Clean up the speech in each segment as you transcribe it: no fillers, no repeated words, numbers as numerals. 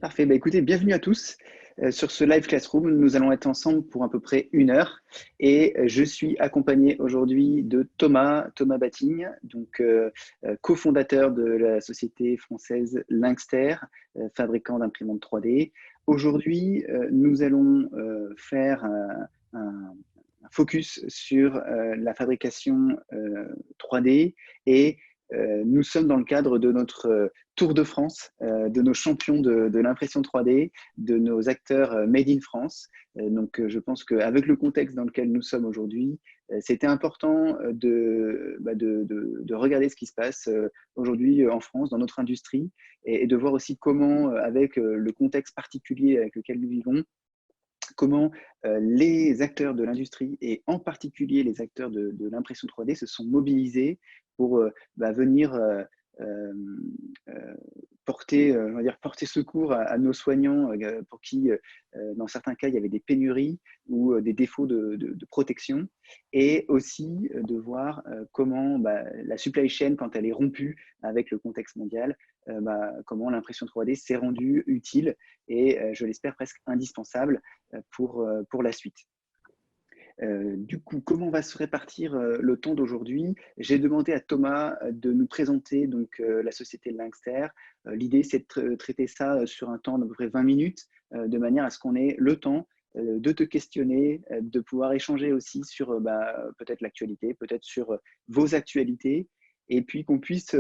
Parfait. Bah, écoutez, bienvenue à tous. Sur ce live classroom, nous allons être ensemble pour à peu près 1 heure et je suis accompagné aujourd'hui de Thomas Batigne, donc cofondateur de la société française Linkster, fabricant d'imprimantes 3D. Aujourd'hui, nous allons faire un focus sur la fabrication 3D et nous sommes dans le cadre de notre Tour de France, de nos champions de l'impression 3D, de nos acteurs Made in France. Donc, je pense qu'avec le contexte dans lequel nous sommes aujourd'hui, c'était important de regarder ce qui se passe aujourd'hui en France, dans notre industrie, et de voir aussi comment, avec le contexte particulier avec lequel nous vivons, comment les acteurs de l'industrie et en particulier les acteurs de l'impression 3D se sont mobilisés pour venir porter secours à nos soignants pour qui, dans certains cas, il y avait des pénuries ou des défauts de protection, et aussi de voir comment la supply chain, quand elle est rompue avec le contexte mondial, comment l'impression 3D s'est rendue utile et, je l'espère, presque indispensable pour la suite. Du coup, comment va se répartir le temps d'aujourd'hui? J'ai demandé à Thomas de nous présenter donc la société Linkster. L'idée, c'est de traiter ça sur un temps d'à peu près 20 minutes, de manière à ce qu'on ait le temps de te questionner, de pouvoir échanger aussi sur peut-être l'actualité, peut-être sur vos actualités, et puis qu'on puisse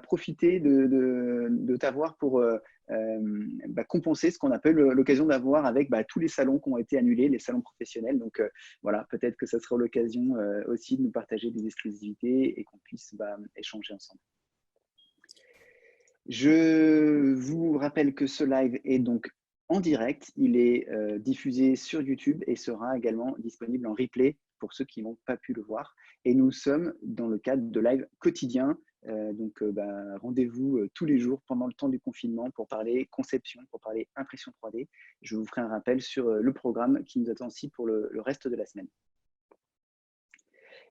profiter de t'avoir pour compenser ce qu'on appelle l'occasion d'avoir avec tous les salons qui ont été annulés, les salons professionnels. Donc voilà, peut-être que ça sera l'occasion aussi de nous partager des exclusivités et qu'on puisse échanger ensemble. Je vous rappelle que ce live est donc en direct, il est diffusé sur YouTube et sera également disponible en replay pour ceux qui n'ont pas pu le voir. Et nous sommes dans le cadre de live quotidien. Rendez-vous tous les jours pendant le temps du confinement pour parler conception, pour parler impression 3D. Je vous ferai un rappel sur le programme qui nous attend aussi pour le reste de la semaine.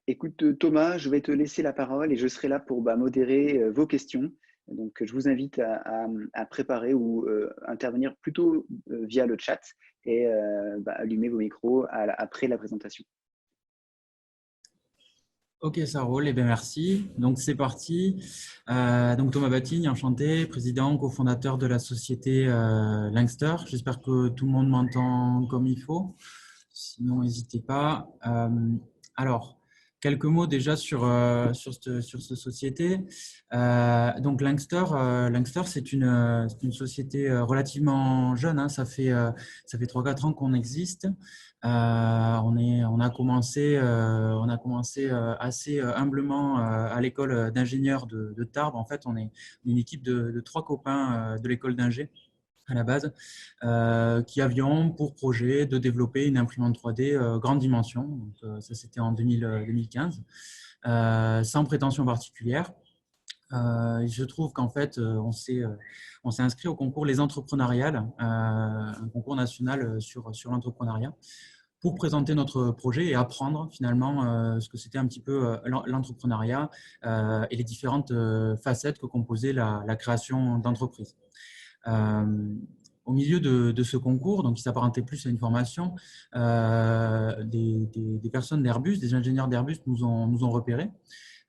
Écoute Thomas, je vais te laisser la parole et je serai là pour modérer vos questions. Donc je vous invite à préparer ou intervenir plutôt via le chat et allumer vos micros après la présentation. Ok, ça roule. Eh bien, merci. Donc, c'est parti. Donc, Thomas Batigne, enchanté, président, cofondateur de la société Linkster. J'espère que tout le monde m'entend comme il faut. Sinon, n'hésitez pas. Alors, quelques mots déjà sur cette société. Donc, Linkster, c'est une société relativement jeune, hein. Ça fait 3-4 ans qu'on existe. On a commencé assez humblement à l'école d'ingénieurs de Tarbes. En fait, on est une équipe de 3 copains de l'école d'ingé à la base, qui avions pour projet de développer une imprimante 3D grande dimension. Donc, ça, c'était en 2015, sans prétention particulière. Je trouve qu'en fait, on s'est inscrit au concours Les Entrepreneuriales, un concours national sur l'entrepreneuriat, pour présenter notre projet et apprendre finalement ce que c'était un petit peu l'entrepreneuriat et les différentes facettes que composait la création d'entreprise. Au milieu de ce concours, donc qui s'apparentait plus à une formation, des personnes d'Airbus, des ingénieurs d'Airbus nous ont repérés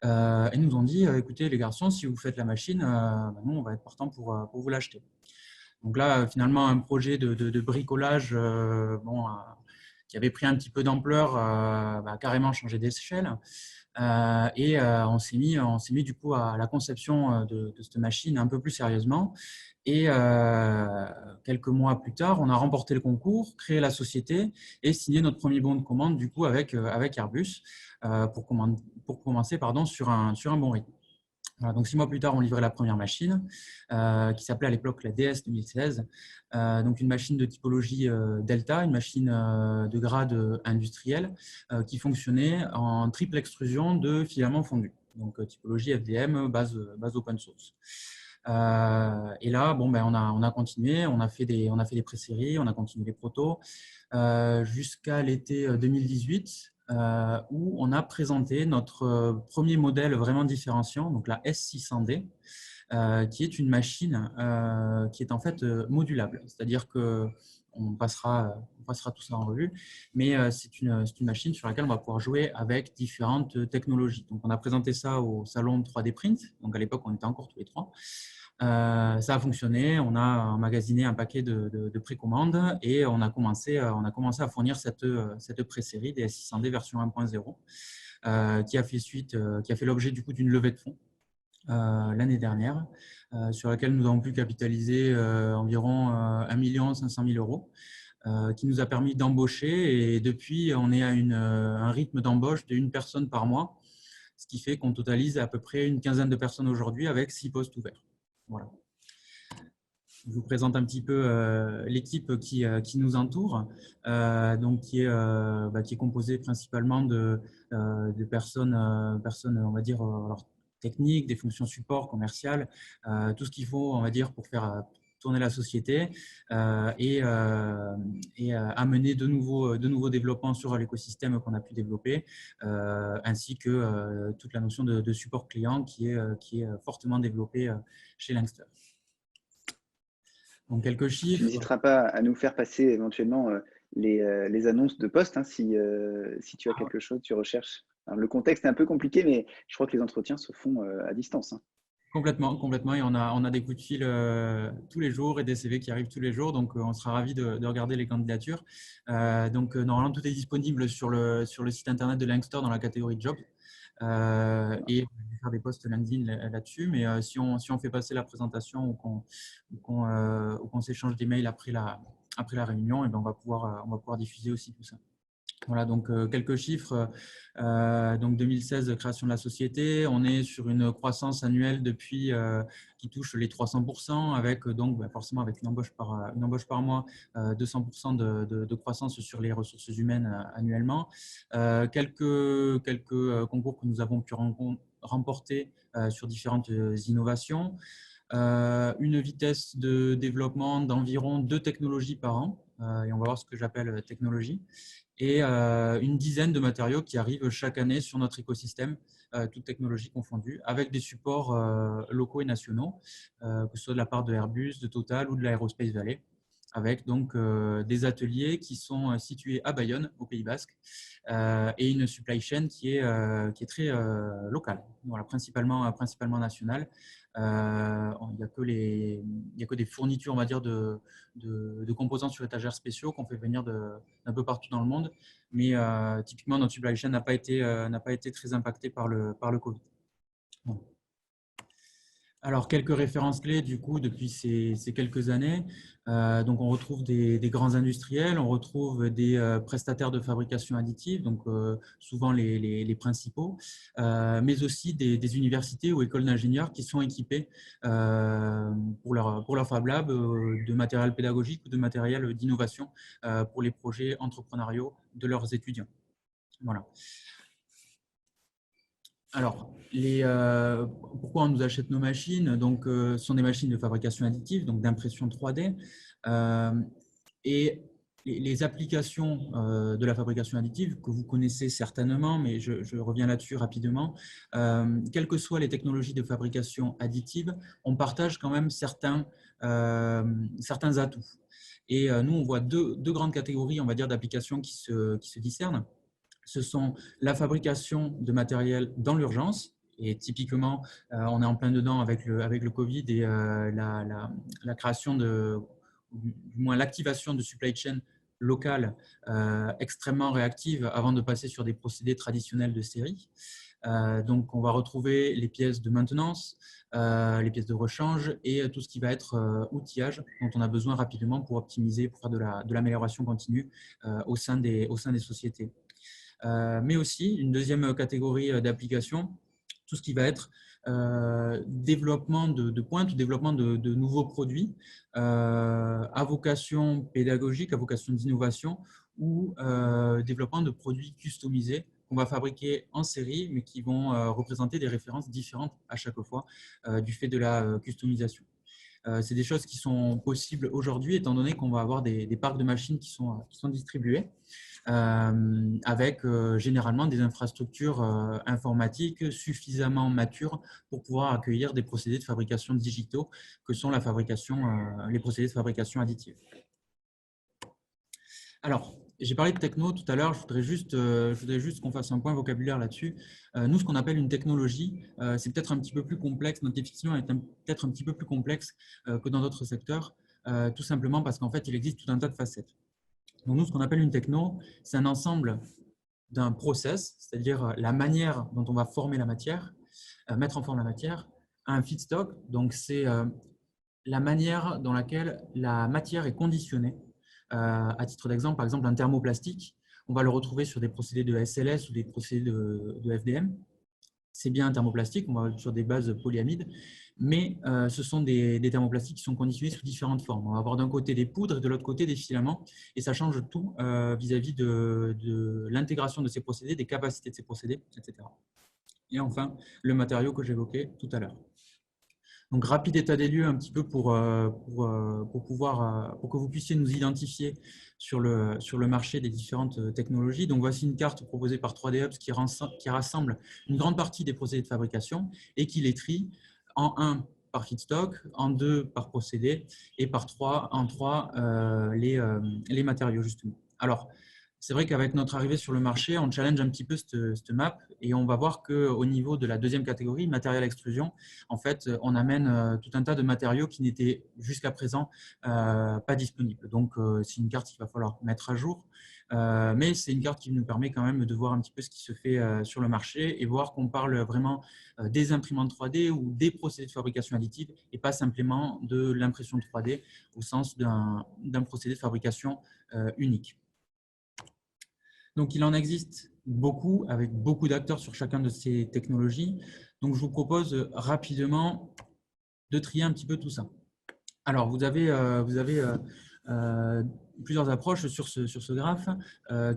et nous ont dit écoutez les garçons, si vous faites la machine, nous on va être partant pour vous l'acheter. Donc là, finalement, un projet de bricolage qui avait pris un petit peu d'ampleur, a carrément changé d'échelle. On s'est mis du coup à la conception de cette machine un peu plus sérieusement. Et quelques mois plus tard, on a remporté le concours, créé la société et signé notre premier bon de commande du coup avec Airbus pour commencer sur un bon rythme. Voilà, donc 6 mois plus tard, on livrait la première machine qui s'appelait à l'époque la DS 2016. Donc une machine de typologie Delta, une machine de grade industriel qui fonctionnait en triple extrusion de filaments fondus. Donc typologie FDM, base open source. Et là, on a continué, on a fait des pré-séries, on a continué les protos jusqu'à l'été 2018 où on a présenté notre premier modèle vraiment différenciant, donc la S600D, qui est une machine qui est en fait modulable. C'est-à-dire qu'on passera tout ça en revue, mais c'est une machine sur laquelle on va pouvoir jouer avec différentes technologies. Donc, on a présenté ça au salon 3D Print. Donc, à l'époque, on était encore tous les trois. Ça a fonctionné, on a emmagasiné un paquet de précommandes et on a commencé à fournir cette pré-série des S600D version 1.0 qui a fait l'objet du coup d'une levée de fonds l'année dernière, sur laquelle nous avons pu capitaliser environ 1 500 000 euros, qui nous a permis d'embaucher. Et depuis, on est à un rythme d'embauche d'une personne par mois, ce qui fait qu'on totalise à peu près une quinzaine de personnes aujourd'hui avec 6 postes ouverts. Voilà. Je vous présente un petit peu l'équipe qui nous entoure, donc qui est composée principalement de personnes, on va dire, alors, techniques, des fonctions support, commerciales, tout ce qu'il faut, on va dire, pour faire tourner la société et amener de nouveaux développements sur l'écosystème qu'on a pu développer, ainsi que toute la notion de support client qui est fortement développée chez Langster. Donc, quelques chiffres. Tu n'hésiteras pas à nous faire passer éventuellement les annonces de poste, hein, si tu as quelque chose, tu recherches. Alors, le contexte est un peu compliqué, mais je crois que les entretiens se font à distance. Hein. Complètement. Et on a des coups de fil tous les jours et des CV qui arrivent tous les jours. Donc, on sera ravis de regarder les candidatures. Normalement, tout est disponible sur le site internet de Langster dans la catégorie Job. Et faire des posts LinkedIn là-dessus. Mais si on fait passer la présentation ou qu'on s'échange des mails après la réunion, et ben on va pouvoir diffuser aussi tout ça. Voilà, donc quelques chiffres. Donc 2016, création de la société. On est sur une croissance annuelle depuis qui touche les 300%, avec donc forcément avec une embauche par mois, 200% de croissance sur les ressources humaines annuellement. Quelques concours que nous avons pu remporter sur différentes innovations. Une vitesse de développement d'environ 2 technologies par an, et on va voir ce que j'appelle technologie, et une dizaine de matériaux qui arrivent chaque année sur notre écosystème, toutes technologies confondues, avec des supports locaux et nationaux, que ce soit de la part de Airbus, de Total ou de l'Aerospace Valley, avec donc des ateliers qui sont situés à Bayonne, au Pays Basque, et une supply chain qui est très locale, voilà, principalement nationale. Il n'y a que des fournitures, on va dire, de composants sur étagères spéciaux qu'on fait venir d'un peu partout dans le monde, mais typiquement notre supply chain n'a pas été très impactée par le Covid. Bon. Alors, quelques références clés du coup depuis ces quelques années. Donc, on retrouve des grands industriels, on retrouve des prestataires de fabrication additive, donc souvent les principaux, mais aussi des universités ou écoles d'ingénieurs qui sont équipées pour leur Fab Lab de matériel pédagogique ou de matériel d'innovation pour les projets entrepreneuriaux de leurs étudiants. Voilà. Alors, pourquoi on nous achète nos machines? Donc, ce sont des machines de fabrication additive, donc d'impression 3D. Et les applications de la fabrication additive que vous connaissez certainement, mais je reviens là-dessus rapidement. Quelles que soient les technologies de fabrication additive, on partage quand même certains atouts. Et nous, on voit deux grandes catégories, on va dire, d'applications qui se discernent. Ce sont la fabrication de matériel dans l'urgence, et typiquement, on est en plein dedans avec le Covid et la création du moins l'activation de supply chain locale extrêmement réactive avant de passer sur des procédés traditionnels de série. Donc, on va retrouver les pièces de maintenance, les pièces de rechange et tout ce qui va être outillage dont on a besoin rapidement pour optimiser, pour faire de l'amélioration continue au sein des sociétés. Mais aussi une deuxième catégorie d'applications, tout ce qui va être développement de pointe, développement de nouveaux produits à vocation pédagogique, à vocation d'innovation ou développement de produits customisés qu'on va fabriquer en série, mais qui vont représenter des références différentes à chaque fois du fait de la customisation. C'est des choses qui sont possibles aujourd'hui, étant donné qu'on va avoir des parcs de machines qui sont distribués avec généralement des infrastructures informatiques suffisamment matures pour pouvoir accueillir des procédés de fabrication digitaux que sont les procédés de fabrication additive. Alors, j'ai parlé de techno tout à l'heure, je voudrais juste qu'on fasse un point vocabulaire là-dessus. Nous, ce qu'on appelle une technologie, c'est peut-être un petit peu plus complexe, notre définition est peut-être un petit peu plus complexe que dans d'autres secteurs, tout simplement parce qu'en fait, il existe tout un tas de facettes. Donc, nous, ce qu'on appelle une techno, c'est un ensemble d'un process, c'est-à-dire la manière dont on va former la matière, mettre en forme la matière, un feedstock, donc c'est la manière dans laquelle la matière est conditionnée. À titre d'exemple, par exemple, un thermoplastique, on va le retrouver sur des procédés de SLS ou des procédés de FDM. C'est bien un thermoplastique, on va sur des bases polyamides, mais ce sont des thermoplastiques qui sont conditionnés sous différentes formes. On va avoir d'un côté des poudres et de l'autre côté des filaments, et ça change tout vis-à-vis de l'intégration de ces procédés, des capacités de ces procédés, etc. Et enfin, le matériau que j'évoquais tout à l'heure. Donc, rapide état des lieux un petit peu pour que vous puissiez nous identifier sur le marché des différentes technologies. Donc, voici une carte proposée par 3D Hubs qui rassemble une grande partie des procédés de fabrication et qui les trie en 1 par feedstock, en 2 par procédé et en 3 les matériaux justement. Alors, c'est vrai qu'avec notre arrivée sur le marché, on challenge un petit peu cette map et on va voir qu'au niveau de la deuxième catégorie, matériel extrusion, en fait, on amène tout un tas de matériaux qui n'étaient jusqu'à présent pas disponibles. Donc, c'est une carte qu'il va falloir mettre à jour, mais c'est une carte qui nous permet quand même de voir un petit peu ce qui se fait sur le marché et voir qu'on parle vraiment des imprimantes 3D ou des procédés de fabrication additive et pas simplement de l'impression 3D au sens d'un procédé de fabrication unique. Donc, il en existe beaucoup, avec beaucoup d'acteurs sur chacun de ces technologies. Donc, je vous propose rapidement de trier un petit peu tout ça. Alors, vous avez plusieurs approches sur ce graphe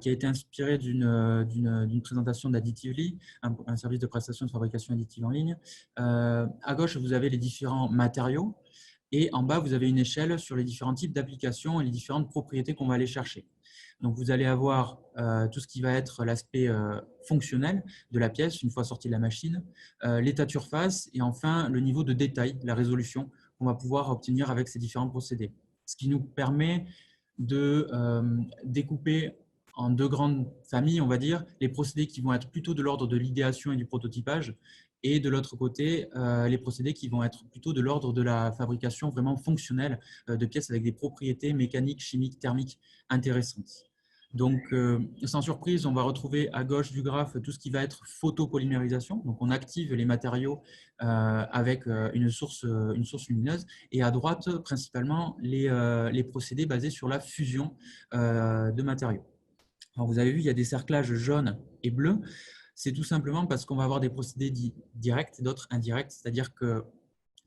qui a été inspiré d'une présentation d'Additively, un service de prestation de fabrication additive en ligne. À gauche, vous avez les différents matériaux et en bas, vous avez une échelle sur les différents types d'applications et les différentes propriétés qu'on va aller chercher. Donc, vous allez avoir tout ce qui va être l'aspect fonctionnel de la pièce une fois sortie de la machine, l'état de surface et enfin le niveau de détail, la résolution qu'on va pouvoir obtenir avec ces différents procédés. Ce qui nous permet de découper en 2 grandes familles, on va dire, les procédés qui vont être plutôt de l'ordre de l'idéation et du prototypage et de l'autre côté, les procédés qui vont être plutôt de l'ordre de la fabrication vraiment fonctionnelle de pièces avec des propriétés mécaniques, chimiques, thermiques intéressantes. Donc, sans surprise, on va retrouver à gauche du graphe tout ce qui va être photopolymérisation. Donc, on active les matériaux avec une source lumineuse. Et à droite, principalement, les procédés basés sur la fusion de matériaux. Alors, vous avez vu, il y a des cerclages jaunes et bleus. C'est tout simplement parce qu'on va avoir des procédés dits directs et d'autres indirects. C'est-à-dire que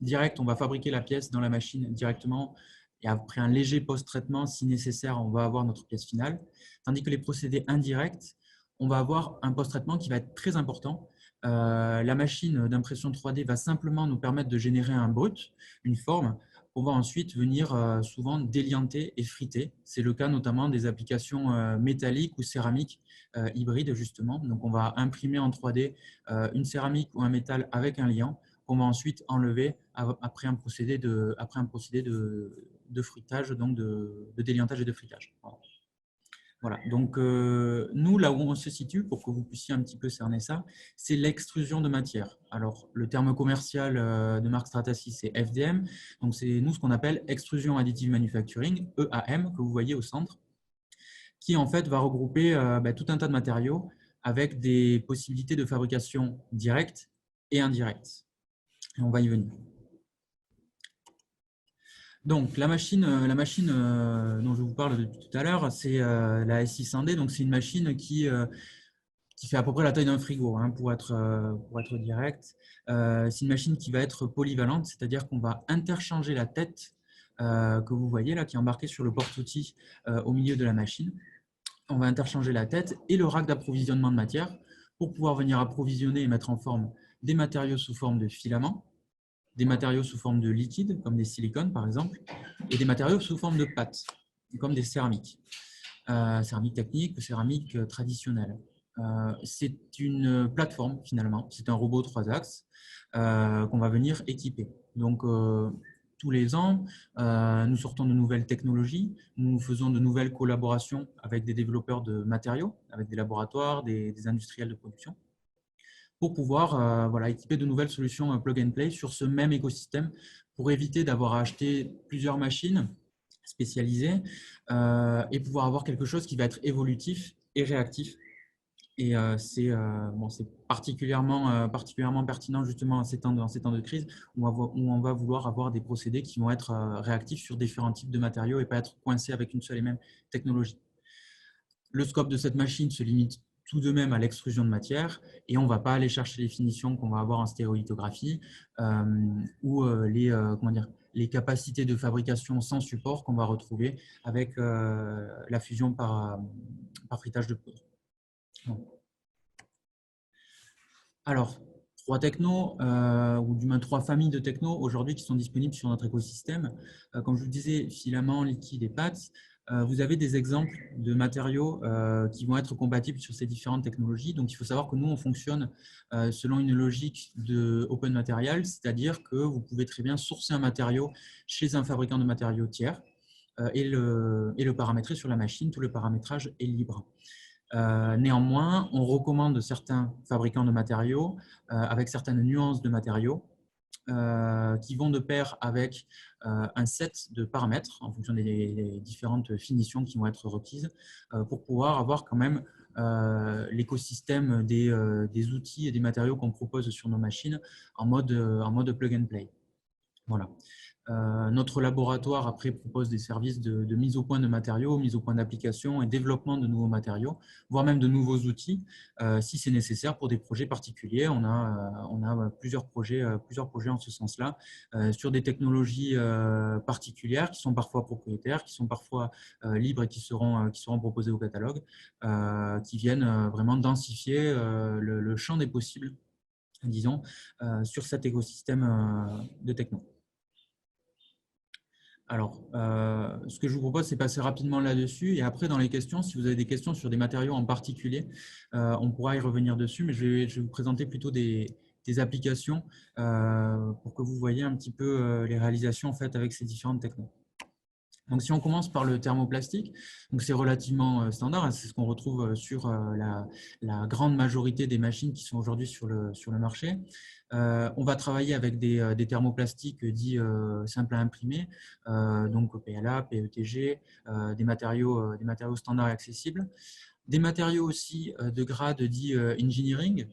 direct, on va fabriquer la pièce dans la machine directement et après un léger post-traitement, si nécessaire, on va avoir notre pièce finale. Tandis que les procédés indirects, on va avoir un post-traitement qui va être très important. La machine d'impression 3D va simplement nous permettre de générer un brut, une forme. On va ensuite venir souvent délianter et friter. C'est le cas notamment des applications métalliques ou céramiques hybrides justement. Donc, on va imprimer en 3D une céramique ou un métal avec un liant qu'on va ensuite enlever après un procédé de fruitage, donc de déliantage et de fritage. Voilà. Donc, nous, là où on se situe, pour que vous puissiez un petit peu cerner ça, c'est l'extrusion de matière. Alors, le terme commercial de marque Stratasys, c'est FDM. Donc, c'est nous ce qu'on appelle Extrusion Additive Manufacturing, EAM, que vous voyez au centre, qui en fait va regrouper tout un tas de matériaux avec des possibilités de fabrication directe et indirecte. Et on va y venir. Donc, la machine dont je vous parle depuis tout à l'heure, c'est la S600D. Donc, c'est une machine qui fait à peu près la taille d'un frigo, hein, pour être direct. C'est une machine qui va être polyvalente, c'est-à-dire qu'on va interchanger la tête que vous voyez là, qui est embarquée sur le porte-outils au milieu de la machine. On va interchanger la tête et le rack d'approvisionnement de matière pour pouvoir venir approvisionner et mettre en forme des matériaux sous forme de filaments. des matériaux sous forme de liquide, comme des silicones par exemple, et des matériaux sous forme de pâte, comme des céramiques. Céramique technique ou céramique traditionnelle. C'est une plateforme finalement, c'est un robot 3 axes qu'on va venir équiper. Donc, tous les ans, nous sortons de nouvelles technologies, nous faisons de nouvelles collaborations avec des développeurs de matériaux, avec des laboratoires, des industriels de production, pour pouvoir voilà, équiper de nouvelles solutions plug and play sur ce même écosystème pour éviter d'avoir à acheter plusieurs machines spécialisées et pouvoir avoir quelque chose qui va être évolutif et réactif. Et c'est particulièrement pertinent justement dans ces temps de crise où on va vouloir avoir des procédés qui vont être réactifs sur différents types de matériaux et pas être coincés avec une seule et même technologie. Le scope de cette machine se limite tout de même à l'extrusion de matière et on ne va pas aller chercher les finitions qu'on va avoir en stéréolithographie ou les capacités de fabrication sans support qu'on va retrouver avec la fusion par fritage de poudre. Bon. Alors, 3 technos, ou du moins 3 familles de technos aujourd'hui qui sont disponibles sur notre écosystème. Comme je vous le disais, filaments, liquides et pâtes. Vous avez des exemples de matériaux qui vont être compatibles sur ces différentes technologies. Donc, il faut savoir que nous, on fonctionne selon une logique de open material, c'est-à-dire que vous pouvez très bien sourcer un matériau chez un fabricant de matériaux tiers et le paramétrer sur la machine. Tout le paramétrage est libre. Néanmoins, on recommande certains fabricants de matériaux avec certaines nuances de matériaux qui vont de pair avec un set de paramètres en fonction des différentes finitions qui vont être requises pour pouvoir avoir quand même l'écosystème des outils et des matériaux qu'on propose sur nos machines en mode plug and play. Voilà. Notre laboratoire après propose des services de mise au point de matériaux, mise au point d'applications et développement de nouveaux matériaux, voire même de nouveaux outils si c'est nécessaire pour des projets particuliers. On a plusieurs projets en ce sens-là sur des technologies particulières qui sont parfois propriétaires, qui sont parfois libres et qui seront proposées au catalogue, qui viennent vraiment densifier le champ des possibles, disons, sur cet écosystème de techno. Alors, ce que je vous propose, c'est passer rapidement là-dessus. Et après, dans les questions, si vous avez des questions sur des matériaux en particulier, on pourra y revenir dessus. Mais je vais vous présenter plutôt des applications pour que vous voyez un petit peu les réalisations faites avec ces différentes technos. Donc, si on commence par le thermoplastique, c'est relativement standard, hein, c'est ce qu'on retrouve sur la grande majorité des machines qui sont aujourd'hui sur le marché. On va travailler avec des thermoplastiques dits simples à imprimer, donc PLA, PETG, des matériaux standards et accessibles. Des matériaux aussi de grade dit engineering,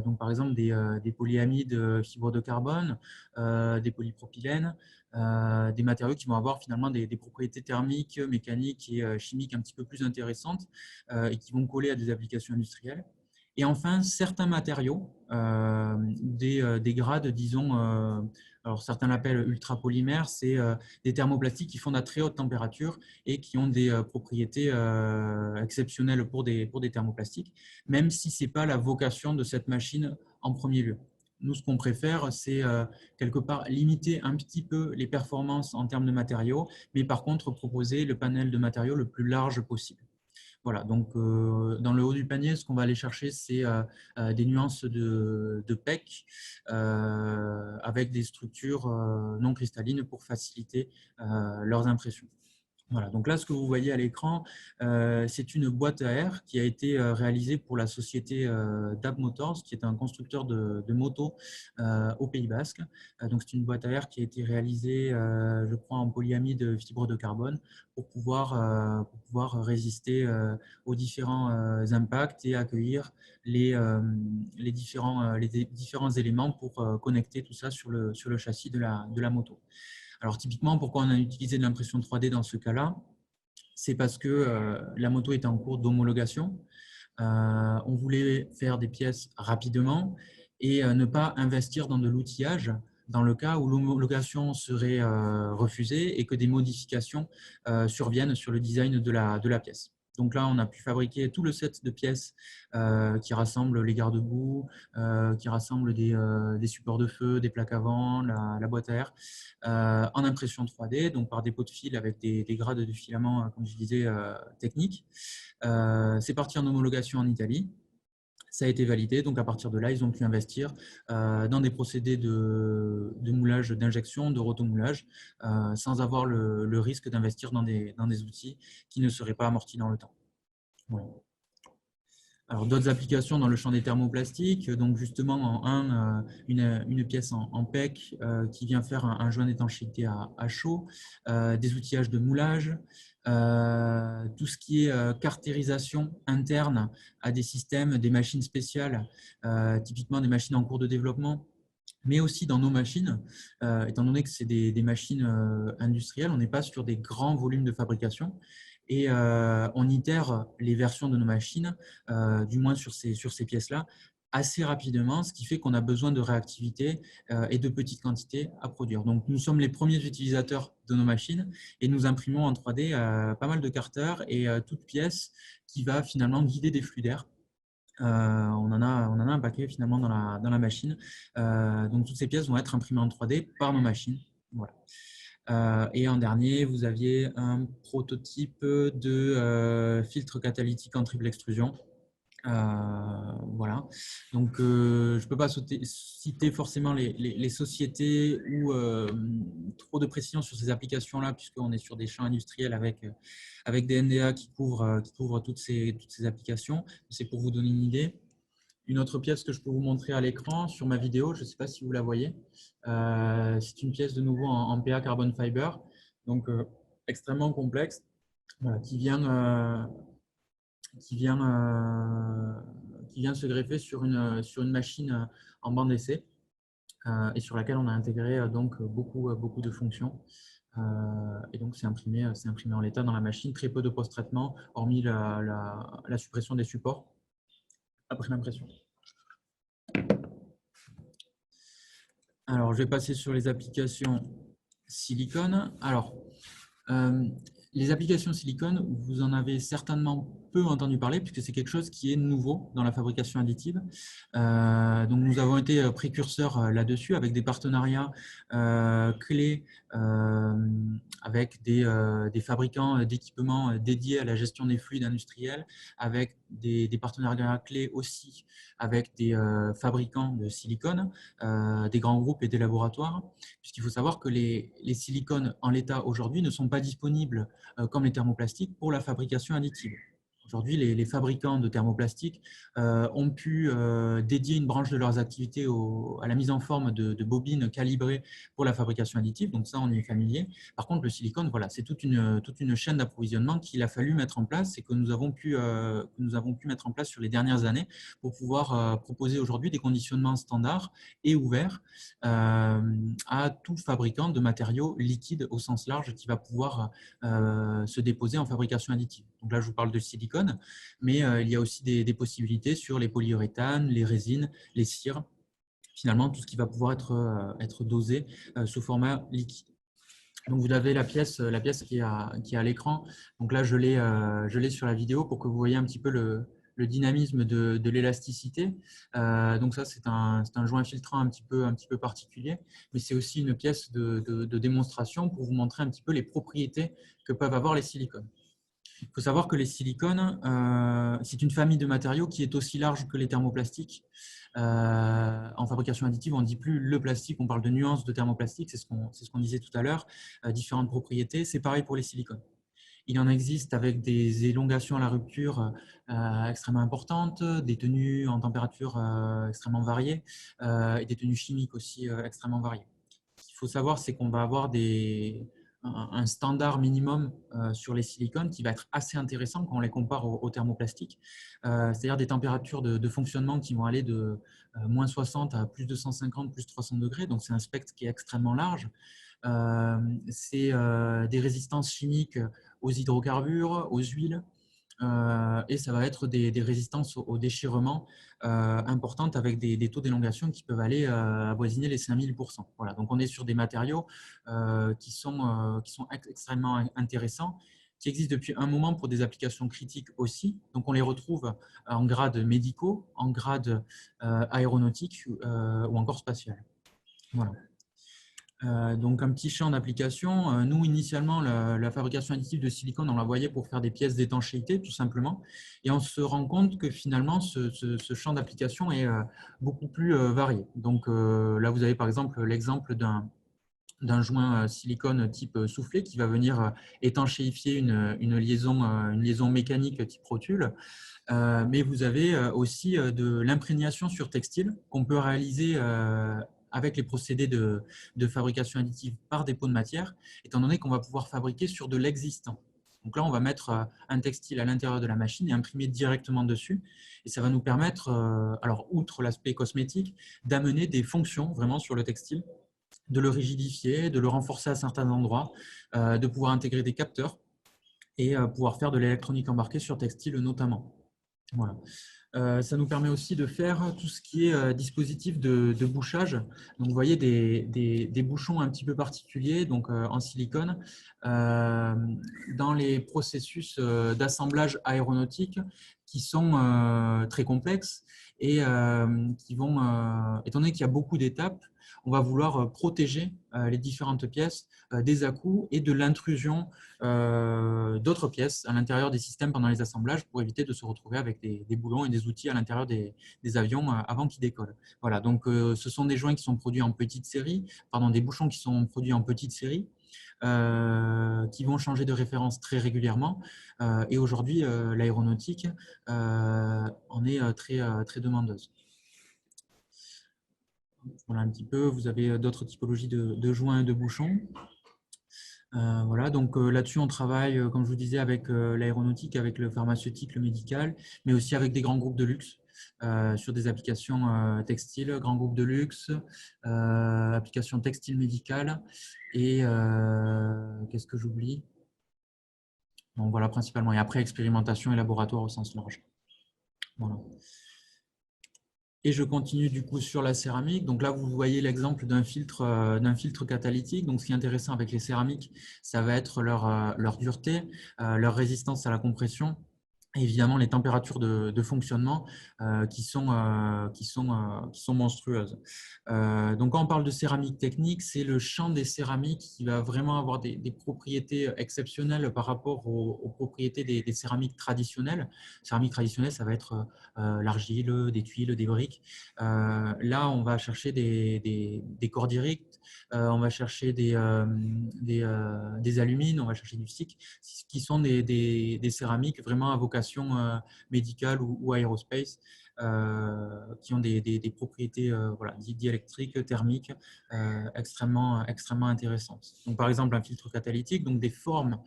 donc par exemple des polyamides fibres de carbone, des polypropylènes, des matériaux qui vont avoir finalement des propriétés thermiques, mécaniques et chimiques un petit peu plus intéressantes et qui vont coller à des applications industrielles. Et enfin, certains matériaux, des grades, disons, alors certains l'appellent ultrapolymères, c'est des thermoplastiques qui font à très haute température et qui ont des propriétés exceptionnelles pour des thermoplastiques, même si ce n'est pas la vocation de cette machine en premier lieu. Nous, ce qu'on préfère, c'est quelque part limiter un petit peu les performances en termes de matériaux, mais par contre proposer le panel de matériaux le plus large possible. Voilà, donc dans le haut du panier, ce qu'on va aller chercher, c'est des nuances de PEC avec des structures non cristallines pour faciliter leurs impressions. Voilà, donc là, ce que vous voyez à l'écran, c'est une boîte à air qui a été réalisée pour la société DAB Motors, qui est un constructeur de motos au Pays Basque. Donc, c'est une boîte à air qui a été réalisée, je crois, en polyamide fibre de carbone pour pouvoir résister aux différents impacts et accueillir les différents éléments pour connecter tout ça sur le châssis de la moto. Alors typiquement, pourquoi on a utilisé de l'impression 3D dans ce cas-là? C'est parce que la moto était en cours d'homologation. On voulait faire des pièces rapidement et ne pas investir dans de l'outillage dans le cas où l'homologation serait refusée et que des modifications surviennent sur le design de la pièce. Donc là, on a pu fabriquer tout le set de pièces qui rassemblent les garde-boue, qui rassemblent des supports de feu, des plaques avant, la boîte à air, en impression 3D, donc par dépôt de fil avec des grades de filament, comme je disais, techniques. C'est parti en homologation en Italie. Ça a été validé, donc à partir de là, ils ont pu investir dans des procédés de moulage, d'injection, de rotomoulage, sans avoir le risque d'investir dans des outils qui ne seraient pas amortis dans le temps. Ouais. Alors, d'autres applications dans le champ des thermoplastiques, donc justement une pièce en PEC qui vient faire un joint d'étanchéité à chaud, des outillages de moulage, tout ce qui est caractérisation interne à des systèmes, des machines spéciales, typiquement des machines en cours de développement, mais aussi dans nos machines, étant donné que c'est des machines industrielles, on n'est pas sur des grands volumes de fabrication. Et on itère les versions de nos machines, du moins sur ces pièces-là, assez rapidement, ce qui fait qu'on a besoin de réactivité et de petites quantités à produire. Donc, nous sommes les premiers utilisateurs de nos machines et nous imprimons en 3D pas mal de carters et toute pièce qui va finalement guider des flux d'air. On en a un paquet finalement dans la machine. Donc, toutes ces pièces vont être imprimées en 3D par nos machines. Voilà. Et en dernier, vous aviez un prototype de filtre catalytique en triple extrusion. Voilà. Donc, je ne peux pas citer forcément les sociétés ou trop de précision sur ces applications-là, puisqu'on est sur des champs industriels avec des NDA qui couvrent toutes ces applications. C'est pour vous donner une idée. Une autre pièce que je peux vous montrer à l'écran sur ma vidéo, je ne sais pas si vous la voyez, c'est une pièce de nouveau en PA carbon fiber, donc extrêmement complexe, qui vient se greffer sur une machine en bande d'essai et sur laquelle on a intégré donc beaucoup de fonctions. Et donc, c'est imprimé en l'état dans la machine, très peu de post-traitement, hormis la suppression des supports après l'impression. Alors, je vais passer sur les applications silicone. Alors, les applications silicone, vous en avez certainement peu entendu parler puisque c'est quelque chose qui est nouveau dans la fabrication additive. Donc, nous avons été précurseurs là-dessus avec des partenariats clés avec des fabricants d'équipements dédiés à la gestion des fluides industriels, avec des partenariats clés aussi avec des fabricants de silicone, des grands groupes et des laboratoires, puisqu'il faut savoir que les silicones en l'état aujourd'hui ne sont pas disponibles comme les thermoplastiques pour la fabrication additive. Aujourd'hui, les fabricants de thermoplastiques ont pu dédier une branche de leurs activités à la mise en forme de bobines calibrées pour la fabrication additive. Donc ça, on y est familier. Par contre, le silicone, voilà, c'est toute une chaîne d'approvisionnement qu'il a fallu mettre en place et que nous avons pu mettre en place sur les dernières années pour pouvoir proposer aujourd'hui des conditionnements standards et ouverts à tout fabricant de matériaux liquides au sens large qui va pouvoir se déposer en fabrication additive. Donc là, je vous parle de silicone, mais il y a aussi des possibilités sur les polyuréthanes, les résines, les cires, finalement tout ce qui va pouvoir être dosé sous format liquide. Donc vous avez la pièce qui est à l'écran. Donc là, je l'ai sur la vidéo pour que vous voyez un petit peu le dynamisme de l'élasticité. Donc ça, c'est un joint filtrant un petit peu particulier, mais c'est aussi une pièce de démonstration pour vous montrer un petit peu les propriétés que peuvent avoir les silicones. Il faut savoir que les silicones, c'est une famille de matériaux qui est aussi large que les thermoplastiques. En fabrication additive, on ne dit plus le plastique, on parle de nuances de thermoplastique, c'est ce qu'on disait tout à l'heure, différentes propriétés. C'est pareil pour les silicones. Il en existe avec des élongations à la rupture extrêmement importantes, des tenues en température extrêmement variées et des tenues chimiques aussi extrêmement variées. Ce qu'il faut savoir, c'est qu'on va avoir un standard minimum sur les silicones qui va être assez intéressant quand on les compare aux thermoplastiques, c'est-à-dire des températures de fonctionnement qui vont aller de moins 60 à plus 250, plus 300 degrés, donc c'est un spectre qui est extrêmement large. C'est des résistances chimiques aux hydrocarbures, aux huiles, et ça va être des résistances au déchirement importantes avec des taux d'élongation qui peuvent aller avoisiner les 5000%. Voilà, donc on est sur des matériaux qui sont extrêmement intéressants, qui existent depuis un moment pour des applications critiques aussi. Donc, on les retrouve en grade médicaux, en grade aéronautique ou encore spatial. Voilà. Donc, un petit champ d'application. Nous, initialement, la fabrication additive de silicone, on la voyait pour faire des pièces d'étanchéité, tout simplement. Et on se rend compte que finalement, ce champ d'application est beaucoup plus varié. Donc, là, vous avez par exemple l'exemple d'un joint silicone type soufflé qui va venir étanchéifier une liaison mécanique type rotule. Mais vous avez aussi de l'imprégnation sur textile qu'on peut réaliser avec les procédés de fabrication additive par dépôt de matière, étant donné qu'on va pouvoir fabriquer sur de l'existant. Donc là, on va mettre un textile à l'intérieur de la machine et imprimer directement dessus. Et ça va nous permettre, alors outre l'aspect cosmétique, d'amener des fonctions vraiment sur le textile, de le rigidifier, de le renforcer à certains endroits, de pouvoir intégrer des capteurs et pouvoir faire de l'électronique embarquée sur textile notamment. Voilà. Ça nous permet aussi de faire tout ce qui est dispositif de bouchage. Donc, vous voyez des bouchons un petit peu particuliers donc, en silicone dans les processus d'assemblage aéronautique qui sont très complexes et qui vont, étant donné qu'il y a beaucoup d'étapes, on va vouloir protéger les différentes pièces des à-coups et de l'intrusion d'autres pièces à l'intérieur des systèmes pendant les assemblages pour éviter de se retrouver avec des boulons et des outils à l'intérieur des avions avant qu'ils décollent. Voilà, donc ce sont des joints qui sont produits en petite série, pardon, des bouchons qui sont produits en petite série, qui vont changer de référence très régulièrement. Et aujourd'hui, l'aéronautique en est très demandeuse. Voilà un petit peu, vous avez d'autres typologies de joints et de bouchons. Voilà, donc là-dessus, on travaille, comme je vous disais, avec l'aéronautique, avec le pharmaceutique, le médical, mais aussi avec des grands groupes de luxe sur des applications textiles, grands groupes de luxe, applications textiles médicales et qu'est-ce que j'oublie? Donc voilà, principalement. Et après, expérimentation et laboratoire au sens large. Voilà. Et je continue du coup sur la céramique. Donc là, vous voyez l'exemple d'un filtre catalytique. Donc, ce qui est intéressant avec les céramiques, ça va être leur dureté, leur résistance à la compression. Et évidemment, les températures de fonctionnement qui sont monstrueuses. Donc, quand on parle de céramique technique, c'est le champ des céramiques qui va vraiment avoir des propriétés exceptionnelles par rapport aux propriétés des céramiques traditionnelles. Céramique traditionnelle, ça va être l'argile, des tuiles, des briques. Là, on va chercher des corps directs, on va chercher des alumines, on va chercher du stick, qui sont des céramiques vraiment à vocation médicale ou aérospace, qui ont des propriétés voilà, diélectriques, thermiques extrêmement intéressantes. Donc, par exemple, un filtre catalytique, donc des formes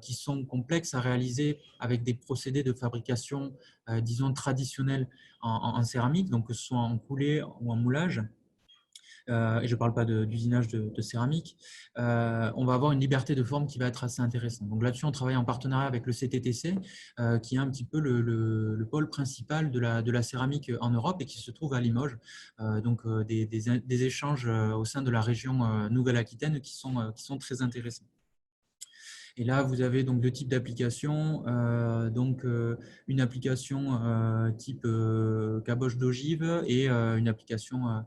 qui sont complexes à réaliser avec des procédés de fabrication, disons, traditionnels en céramique, donc que ce soit en coulée ou en moulage. Et je ne parle pas d'usinage de céramique, on va avoir une liberté de forme qui va être assez intéressante. Donc là-dessus, on travaille en partenariat avec le CTTC, qui est un petit peu le pôle principal de la céramique en Europe et qui se trouve à Limoges. Donc des échanges au sein de la région Nouvelle-Aquitaine qui sont très intéressants. Et là, vous avez donc deux types d'applications. Donc, une application type caboche d'ogive et une application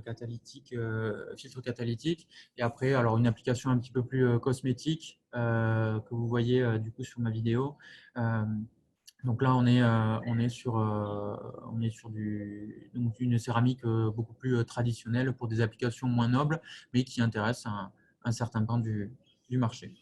catalytique, filtre catalytique. Et après, alors une application un petit peu plus cosmétique que vous voyez du coup sur ma vidéo. Donc là, on est sur donc une céramique beaucoup plus traditionnelle pour des applications moins nobles, mais qui intéressent un certain pan du marché.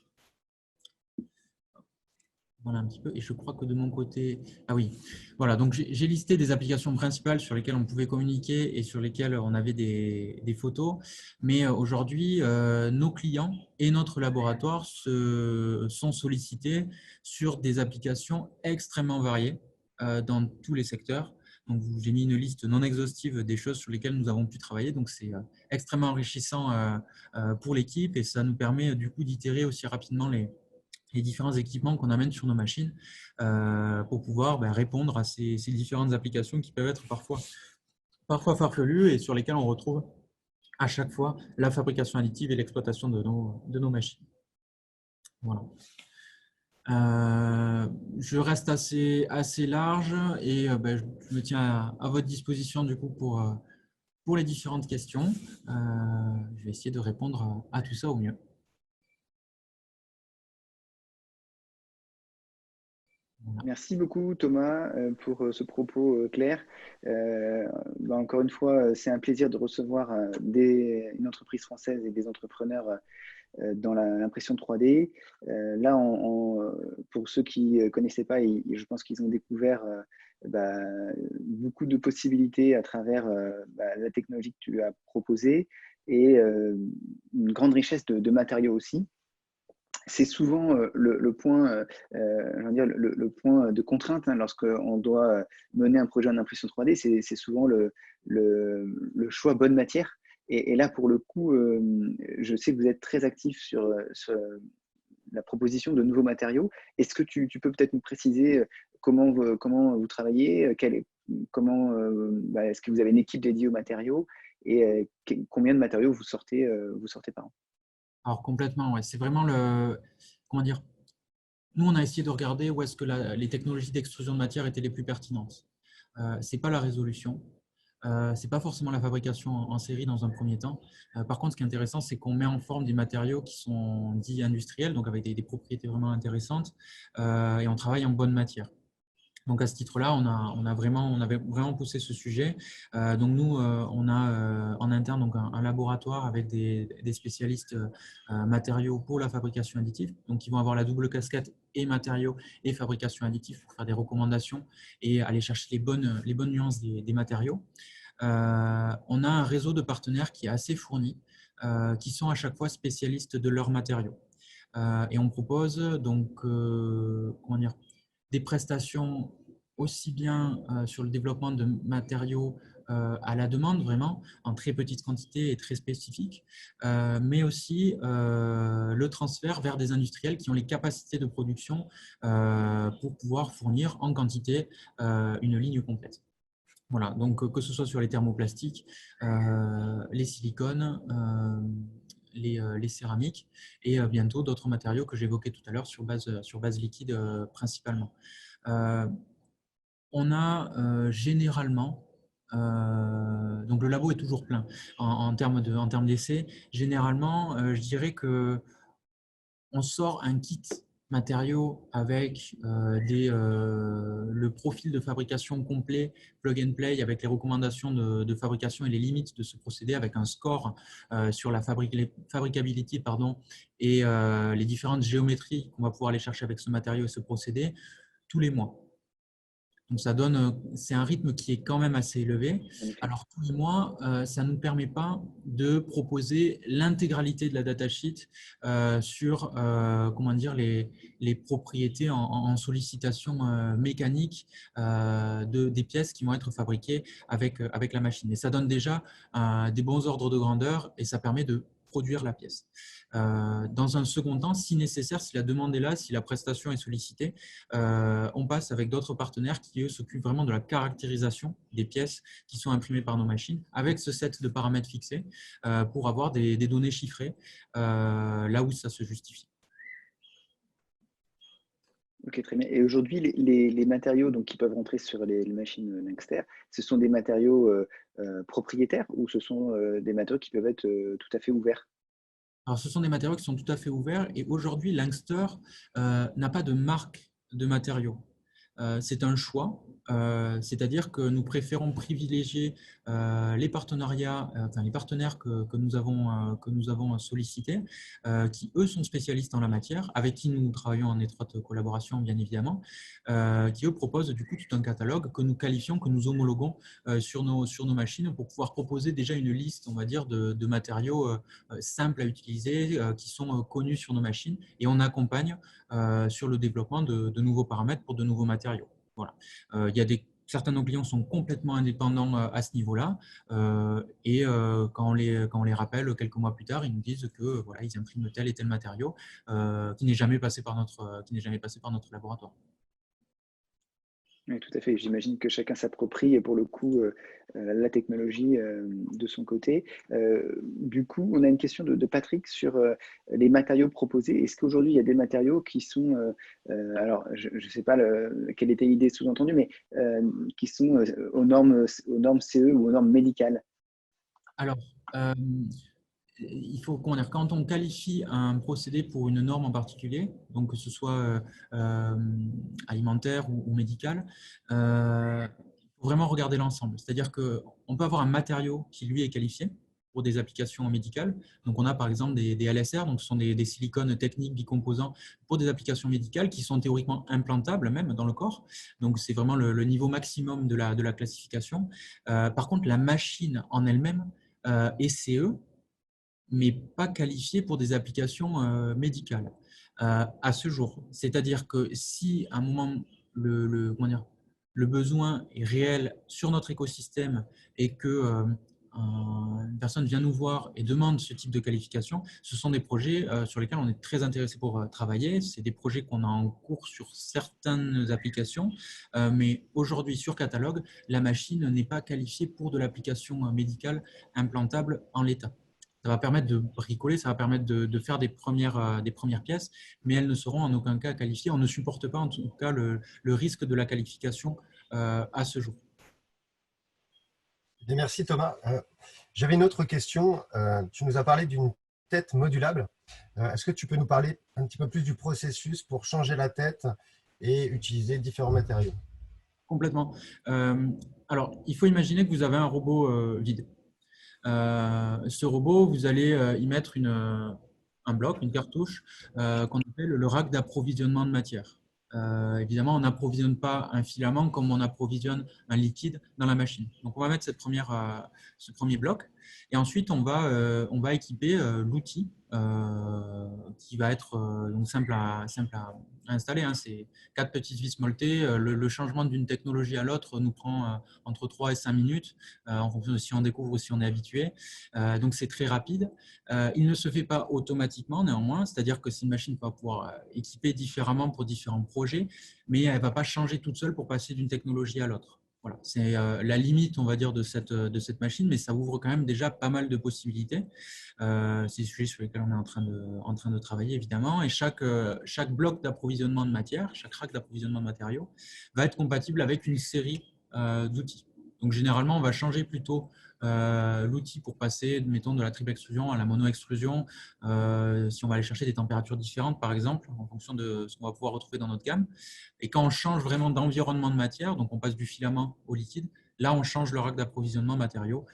Voilà un petit peu. Et je crois que de mon côté… Ah oui, voilà. Donc, j'ai listé des applications principales sur lesquelles on pouvait communiquer et sur lesquelles on avait des photos. Mais aujourd'hui, nos clients et notre laboratoire sont sollicités sur des applications extrêmement variées dans tous les secteurs. Donc, j'ai mis une liste non exhaustive des choses sur lesquelles nous avons pu travailler. Donc, c'est extrêmement enrichissant pour l'équipe et ça nous permet du coup d'itérer aussi rapidement les différents équipements qu'on amène sur nos machines pour pouvoir répondre à ces différentes applications qui peuvent être parfois farfelues et sur lesquelles on retrouve à chaque fois la fabrication additive et l'exploitation de nos machines. Voilà. Je reste assez large et ben, je me tiens à votre disposition du coup pour les différentes questions. Je vais essayer de répondre à tout ça au mieux. Voilà. Merci beaucoup Thomas pour ce propos clair. Encore une fois, c'est un plaisir de recevoir une entreprise française et des entrepreneurs dans l'impression 3D. Là, pour ceux qui ne connaissaient pas, je pense qu'ils ont découvert bah, beaucoup de possibilités à travers la technologie que tu as proposée et une grande richesse de matériaux aussi. C'est souvent le point, je veux dire, le point de contrainte hein, lorsqu'on doit mener un projet en impression 3D, c'est souvent le choix bonne matière. Et là, pour le coup, je sais que vous êtes très actif sur la proposition de nouveaux matériaux. Est-ce que tu peux peut-être nous préciser comment vous travaillez, est-ce que vous avez une équipe dédiée aux matériaux et combien de matériaux vous sortez par an? Alors complètement, ouais. C'est vraiment le… Comment dire? Nous, on a essayé de regarder où est-ce que les technologies d'extrusion de matière étaient les plus pertinentes. Ce n'est pas la résolution. Ce n'est pas forcément la fabrication en série dans un premier temps. Par contre, ce qui est intéressant, c'est qu'on met en forme des matériaux qui sont dits industriels, donc avec des propriétés vraiment intéressantes, et on travaille en bonne matière. Donc à ce titre-là, on avait vraiment poussé ce sujet. Donc nous, on a en interne donc un laboratoire avec des spécialistes matériaux pour la fabrication additive. Donc ils vont avoir la double casquette et matériaux et fabrication additive pour faire des recommandations et aller chercher les bonnes nuances des matériaux. On a un réseau de partenaires qui est assez fourni, qui sont à chaque fois spécialistes de leurs matériaux. Et on propose donc comment dire, des prestations aussi bien sur le développement de matériaux à la demande, vraiment, en très petite quantité et très spécifique, mais aussi le transfert vers des industriels qui ont les capacités de production pour pouvoir fournir en quantité une ligne complète. Voilà, donc que ce soit sur les thermoplastiques, les silicones, les céramiques et bientôt d'autres matériaux que j'évoquais tout à l'heure sur base liquide principalement. On a généralement, donc le labo est toujours plein en termes d'essais. Généralement, je dirais que on sort un kit matériaux avec le profil de fabrication complet, plug and play, avec les recommandations de fabrication et les limites de ce procédé, avec un score sur la fabricability et les différentes géométries qu'on va pouvoir aller chercher avec ce matériau et ce procédé tous les mois. Donc, c'est un rythme qui est quand même assez élevé. Alors, tous les mois, ça ne nous permet pas de proposer l'intégralité de la datasheet sur comment dire, les propriétés en sollicitation mécanique des pièces qui vont être fabriquées avec la machine. Et ça donne déjà des bons ordres de grandeur et ça permet de produire la pièce. Dans un second temps, si nécessaire, si la demande est là, si la prestation est sollicitée, on passe avec d'autres partenaires qui, eux, s'occupent vraiment de la caractérisation des pièces qui sont imprimées par nos machines avec ce set de paramètres fixés pour avoir des données chiffrées là où ça se justifie. Ok, très bien. Et aujourd'hui, les matériaux donc, qui peuvent rentrer sur les machines Langster, ce sont des matériaux propriétaires ou ce sont des matériaux qui peuvent être tout à fait ouverts? Alors, ce sont des matériaux qui sont tout à fait ouverts et aujourd'hui, Langster n'a pas de marque de matériaux. C'est un choix, c'est-à-dire que nous préférons privilégier les partenariats, les partenaires que nous avons sollicités, qui eux sont spécialistes en la matière, avec qui nous travaillons en étroite collaboration bien évidemment, qui eux proposent du coup tout un catalogue que nous qualifions, que nous homologuons sur nos machines pour pouvoir proposer déjà une liste, on va dire, de matériaux simples à utiliser, qui sont connus sur nos machines et on accompagne sur le développement de nouveaux paramètres pour de nouveaux matériaux. Voilà. Il y a certains de nos clients sont complètement indépendants à ce niveau-là et quand on les rappelle quelques mois plus tard, ils nous disent que voilà, ils impriment tel et tel matériau qui n'est jamais passé par notre laboratoire. Oui, tout à fait. J'imagine que chacun s'approprie pour le coup la technologie de son côté. Du coup, on a une question de Patrick sur les matériaux proposés. Est-ce qu'aujourd'hui, il y a des matériaux qui sont, alors je ne sais pas quelle était l'idée sous-entendue, mais qui sont aux normes CE ou aux normes médicales? Alors, il faut qu'on quand on qualifie un procédé pour une norme en particulier, donc que ce soit alimentaire ou médical, il faut vraiment regarder l'ensemble. C'est-à-dire qu'on peut avoir un matériau qui, lui, est qualifié pour des applications médicales. Donc, on a par exemple des LSR, donc ce sont des silicones techniques bicomposants pour des applications médicales qui sont théoriquement implantables même dans le corps. Donc, c'est vraiment le niveau maximum de la classification. Par contre, la machine en elle-même est CE, mais pas qualifié pour des applications médicales à ce jour. C'est-à-dire que si à un moment comment dire, le besoin est réel sur notre écosystème et que une personne vient nous voir et demande ce type de qualification, ce sont des projets sur lesquels on est très intéressé pour travailler. C'est des projets qu'on a en cours sur certaines applications, mais aujourd'hui sur catalogue, la machine n'est pas qualifiée pour de l'application médicale implantable en l'état. Ça va permettre de bricoler, ça va permettre de faire des premières pièces, mais elles ne seront en aucun cas qualifiées. On ne supporte pas en tout cas le risque de la qualification à ce jour. Bien, merci Thomas. J'avais une autre question. Tu nous as parlé d'une tête modulable. Est-ce que tu peux nous parler un petit peu plus du processus pour changer la tête et utiliser différents matériaux? Complètement. Alors, il faut imaginer que vous avez un robot vide. Ce robot, vous allez y mettre un bloc, une cartouche qu'on appelle le rack d'approvisionnement de matière. Évidemment, on n'approvisionne pas un filament comme on approvisionne un liquide dans la machine. Donc, on va mettre ce premier bloc et ensuite, on va équiper l'outil qui va être donc simple à installer. Hein. C'est 4 petites vis molletées. Le changement d'une technologie à l'autre nous prend entre 3 et 5 minutes en fonction de si on découvre ou si on est habitué. Donc, c'est très rapide. Il ne se fait pas automatiquement néanmoins, c'est-à-dire que c'est une machine qu'on va pouvoir équiper différemment pour différents projets, mais elle ne va pas changer toute seule pour passer d'une technologie à l'autre. Voilà, c'est la limite, on va dire, de cette machine, mais ça ouvre quand même déjà pas mal de possibilités. C'est des sujets sur lesquels on est en train de travailler, évidemment. Et chaque bloc d'approvisionnement de matière, chaque rack d'approvisionnement de matériaux va être compatible avec une série d'outils. Donc, généralement, on va changer plutôt l'outil pour passer, mettons, de la triple extrusion à la mono-extrusion. Si on va aller chercher des températures différentes, par exemple, en fonction de ce qu'on va pouvoir retrouver dans notre gamme. Et quand on change vraiment d'environnement de matière, donc on passe du filament au liquide, là, on change le rack d'approvisionnement matériaux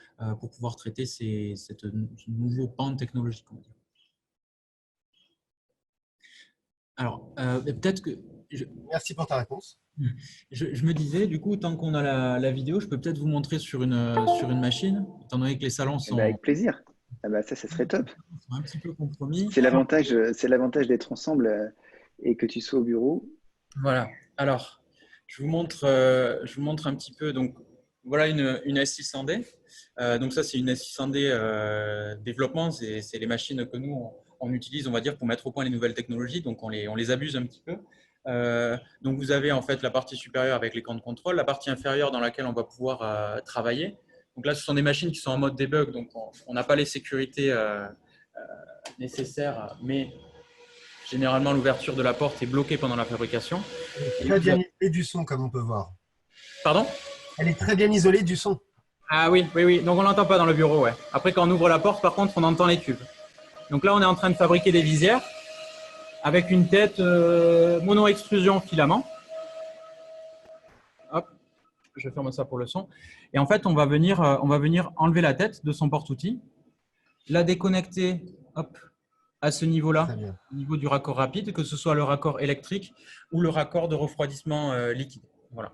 pour pouvoir traiter ce nouveau pan technologique. On va dire. Alors, peut-être que… Merci pour ta réponse. Je me disais, du coup, tant qu'on a la vidéo, je peux peut-être vous montrer sur une machine, étant donné que les salons sont… Avec plaisir. Ah bah ça serait top. Un petit peu compromis. C'est l'avantage d'être ensemble et que tu sois au bureau. Voilà. Alors, je vous montre un petit peu. Donc, voilà une S600D. Donc, ça, c'est une S600D développement. C'est les machines que nous, on utilise, on va dire, pour mettre au point les nouvelles technologies. Donc, on les abuse un petit peu. Donc, vous avez en fait la partie supérieure avec l'écran de contrôle, la partie inférieure dans laquelle on va pouvoir travailler. Donc là, ce sont des machines qui sont en mode debug, donc on n'a pas les sécurités nécessaires, mais généralement l'ouverture de la porte est bloquée pendant la fabrication. Elle est très bien isolée du son, comme on peut voir. Pardon? Elle est très bien isolée du son. Ah oui. Donc on n'entend pas dans le bureau, ouais. Après, quand on ouvre la porte, par contre, on entend les tubes. Donc là, on est en train de fabriquer des visières avec une tête mono-extrusion filament. Hop, je ferme ça pour le son. Et en fait, on va venir enlever la tête de son porte-outil, la déconnecter à ce niveau-là, au niveau du raccord rapide, que ce soit le raccord électrique ou le raccord de refroidissement liquide. Voilà.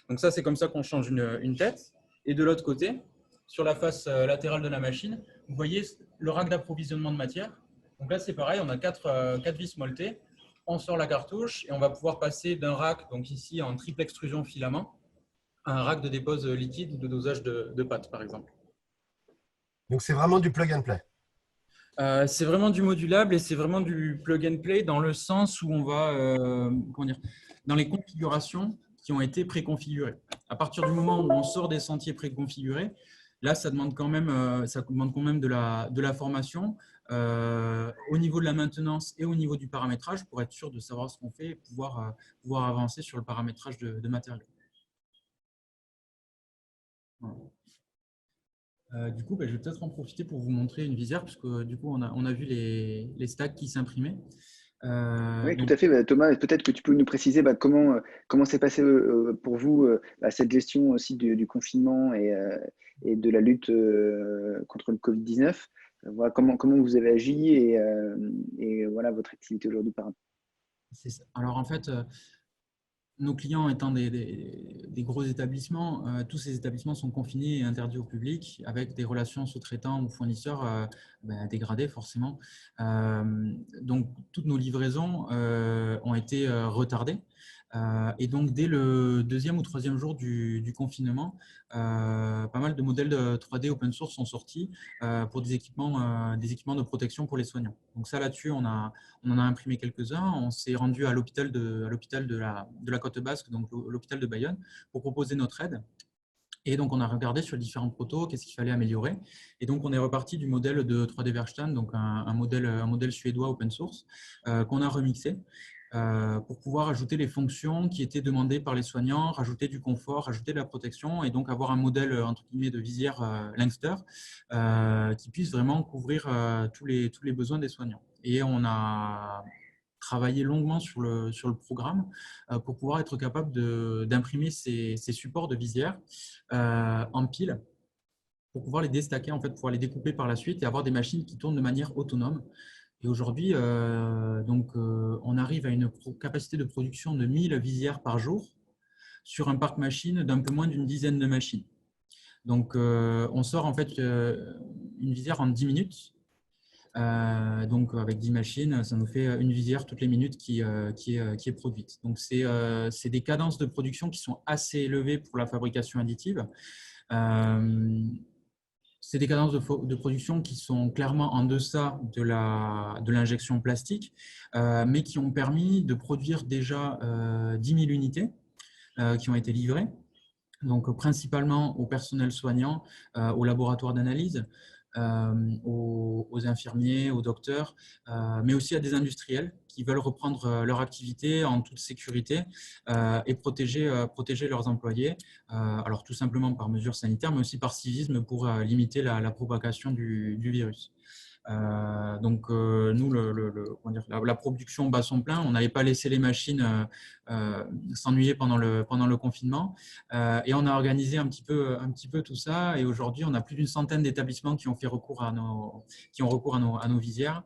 Donc ça, c'est comme ça qu'on change une tête. Et de l'autre côté, sur la face latérale de la machine, vous voyez le rack d'approvisionnement de matière. Donc là, c'est pareil, on a 4 vis molletées. On sort la cartouche et on va pouvoir passer d'un rack, donc ici en triple extrusion filament, à un rack de dépose liquide ou de dosage de pâte, par exemple. Donc, c'est vraiment du plug and play. C'est vraiment du modulable et c'est vraiment du plug and play dans le sens où on va, dans les configurations qui ont été préconfigurés. À partir du moment où on sort des sentiers préconfigurés, là, ça demande quand même de la formation au niveau de la maintenance et au niveau du paramétrage pour être sûr de savoir ce qu'on fait et pouvoir avancer sur le paramétrage de matériaux. Voilà. Du coup, je vais peut-être en profiter pour vous montrer une visière, puisque du coup, on a vu les stacks qui s'imprimaient. Oui, tout à fait. Thomas, peut-être que tu peux nous préciser comment s'est passé pour vous cette gestion aussi du confinement et de la lutte contre le Covid-19. Voilà, comment vous avez agi et voilà votre activité aujourd'hui par rapport. Alors en fait, nos clients étant des gros établissements, tous ces établissements sont confinés et interdits au public avec des relations sous-traitants ou fournisseurs dégradées forcément. Donc, toutes nos livraisons ont été retardées. Et donc, dès le 2e ou 3e jour du confinement, pas mal de modèles de 3D open source sont sortis pour des équipements de protection pour les soignants. Donc ça, là-dessus, on en a imprimé quelques-uns. On s'est rendu à l'hôpital de la Côte Basque, donc l'hôpital de Bayonne, pour proposer notre aide. Et donc, on a regardé sur différents protos, qu'est-ce qu'il fallait améliorer. Et donc, on est reparti du modèle de 3D Werkstatt, donc un modèle suédois open source qu'on a remixé pour pouvoir ajouter les fonctions qui étaient demandées par les soignants, rajouter du confort, rajouter de la protection et donc avoir un modèle entre guillemets de visière Langster qui puisse vraiment couvrir tous les besoins des soignants. Et on a travaillé longuement sur le programme pour pouvoir être capable d'imprimer ces supports de visière en pile pour pouvoir les déstacker, en fait, pouvoir les découper par la suite et avoir des machines qui tournent de manière autonome. Et aujourd'hui, on arrive à une capacité de production de 1000 visières par jour sur un parc machine d'un peu moins d'une dizaine de machines. Donc, on sort en fait une visière en 10 minutes. Donc, avec 10 machines, ça nous fait une visière toutes les minutes qui est produite. Donc, c'est des cadences de production qui sont assez élevées pour la fabrication additive. C'est des cadences de production qui sont clairement en deçà de l'injection plastique, mais qui ont permis de produire déjà 10 000 unités qui ont été livrées, donc principalement au personnel soignant, au laboratoire d'analyse, aux infirmiers, aux docteurs, mais aussi à des industriels qui veulent reprendre leur activité en toute sécurité et protéger leurs employés, alors tout simplement par mesures sanitaires, mais aussi par civisme pour limiter la propagation du virus. Nous, la production bat son plein. On n'allait pas laisser les machines s'ennuyer pendant le confinement. Et on a organisé un petit peu tout ça. Et aujourd'hui, on a plus d'une centaine d'établissements qui ont recours à nos visières.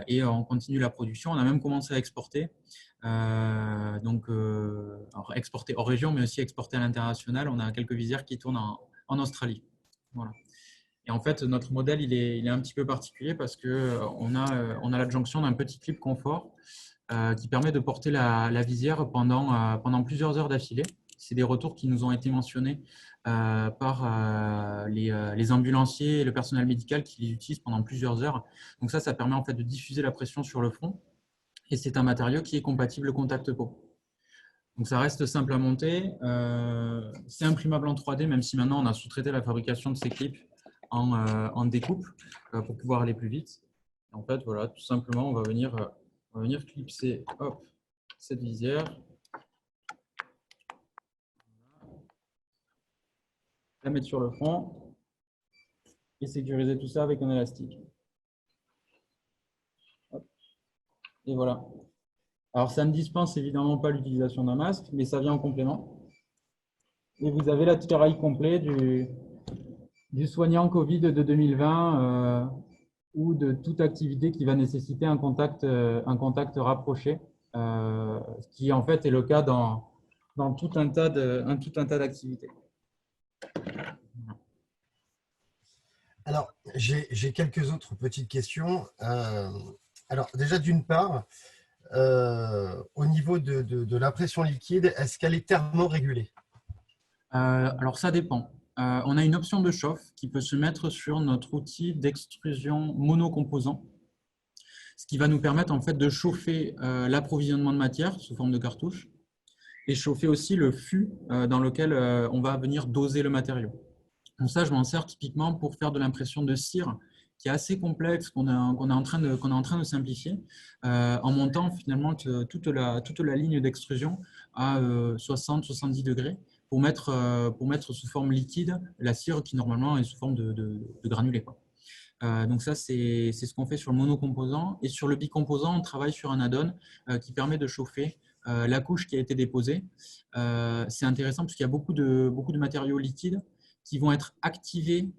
Et on continue la production. On a même commencé à exporter. Alors exporter hors région, mais aussi exporter à l'international. On a quelques visières qui tournent en Australie. Voilà. Et en fait, notre modèle, il est un petit peu particulier parce qu'on a l'adjonction d'un petit clip confort qui permet de porter la visière pendant plusieurs heures d'affilée. C'est des retours qui nous ont été mentionnés par les ambulanciers et le personnel médical qui les utilisent pendant plusieurs heures. Donc ça permet en fait de diffuser la pression sur le front. Et c'est un matériau qui est compatible contact peau. Donc ça reste simple à monter. C'est imprimable en 3D, même si maintenant on a sous-traité la fabrication de ces clips en découpe pour pouvoir aller plus vite. Et en fait, voilà, tout simplement, on va venir clipser cette visière. La mettre sur le front et sécuriser tout ça avec un élastique. Hop. Et voilà. Alors, ça ne dispense évidemment pas l'utilisation d'un masque, mais ça vient en complément. Et vous avez l'attirail complet du soignant Covid de 2020 ou de toute activité qui va nécessiter un contact rapproché, ce qui en fait est le cas dans tout un tas d'activités. Alors, j'ai quelques autres petites questions. Alors, déjà, d'une part, au niveau de la pression liquide, est-ce qu'elle est thermorégulée? Alors, ça dépend. On a une option de chauffe qui peut se mettre sur notre outil d'extrusion monocomposant, ce qui va nous permettre en fait de chauffer l'approvisionnement de matière sous forme de cartouche et chauffer aussi le fût dans lequel on va venir doser le matériau. Donc ça, je m'en sers typiquement pour faire de l'impression de cire qui est assez complexe, qu'on est en train de simplifier, en montant finalement toute la ligne d'extrusion à 60-70 degrés pour mettre sous forme liquide la cire qui normalement est sous forme de granulés, quoi. Donc ça, c'est ce qu'on fait sur le monocomposant. Et sur le bicomposant, on travaille sur un add-on qui permet de chauffer la couche qui a été déposée. C'est intéressant parce qu'il y a beaucoup de matériaux liquides qui vont être activés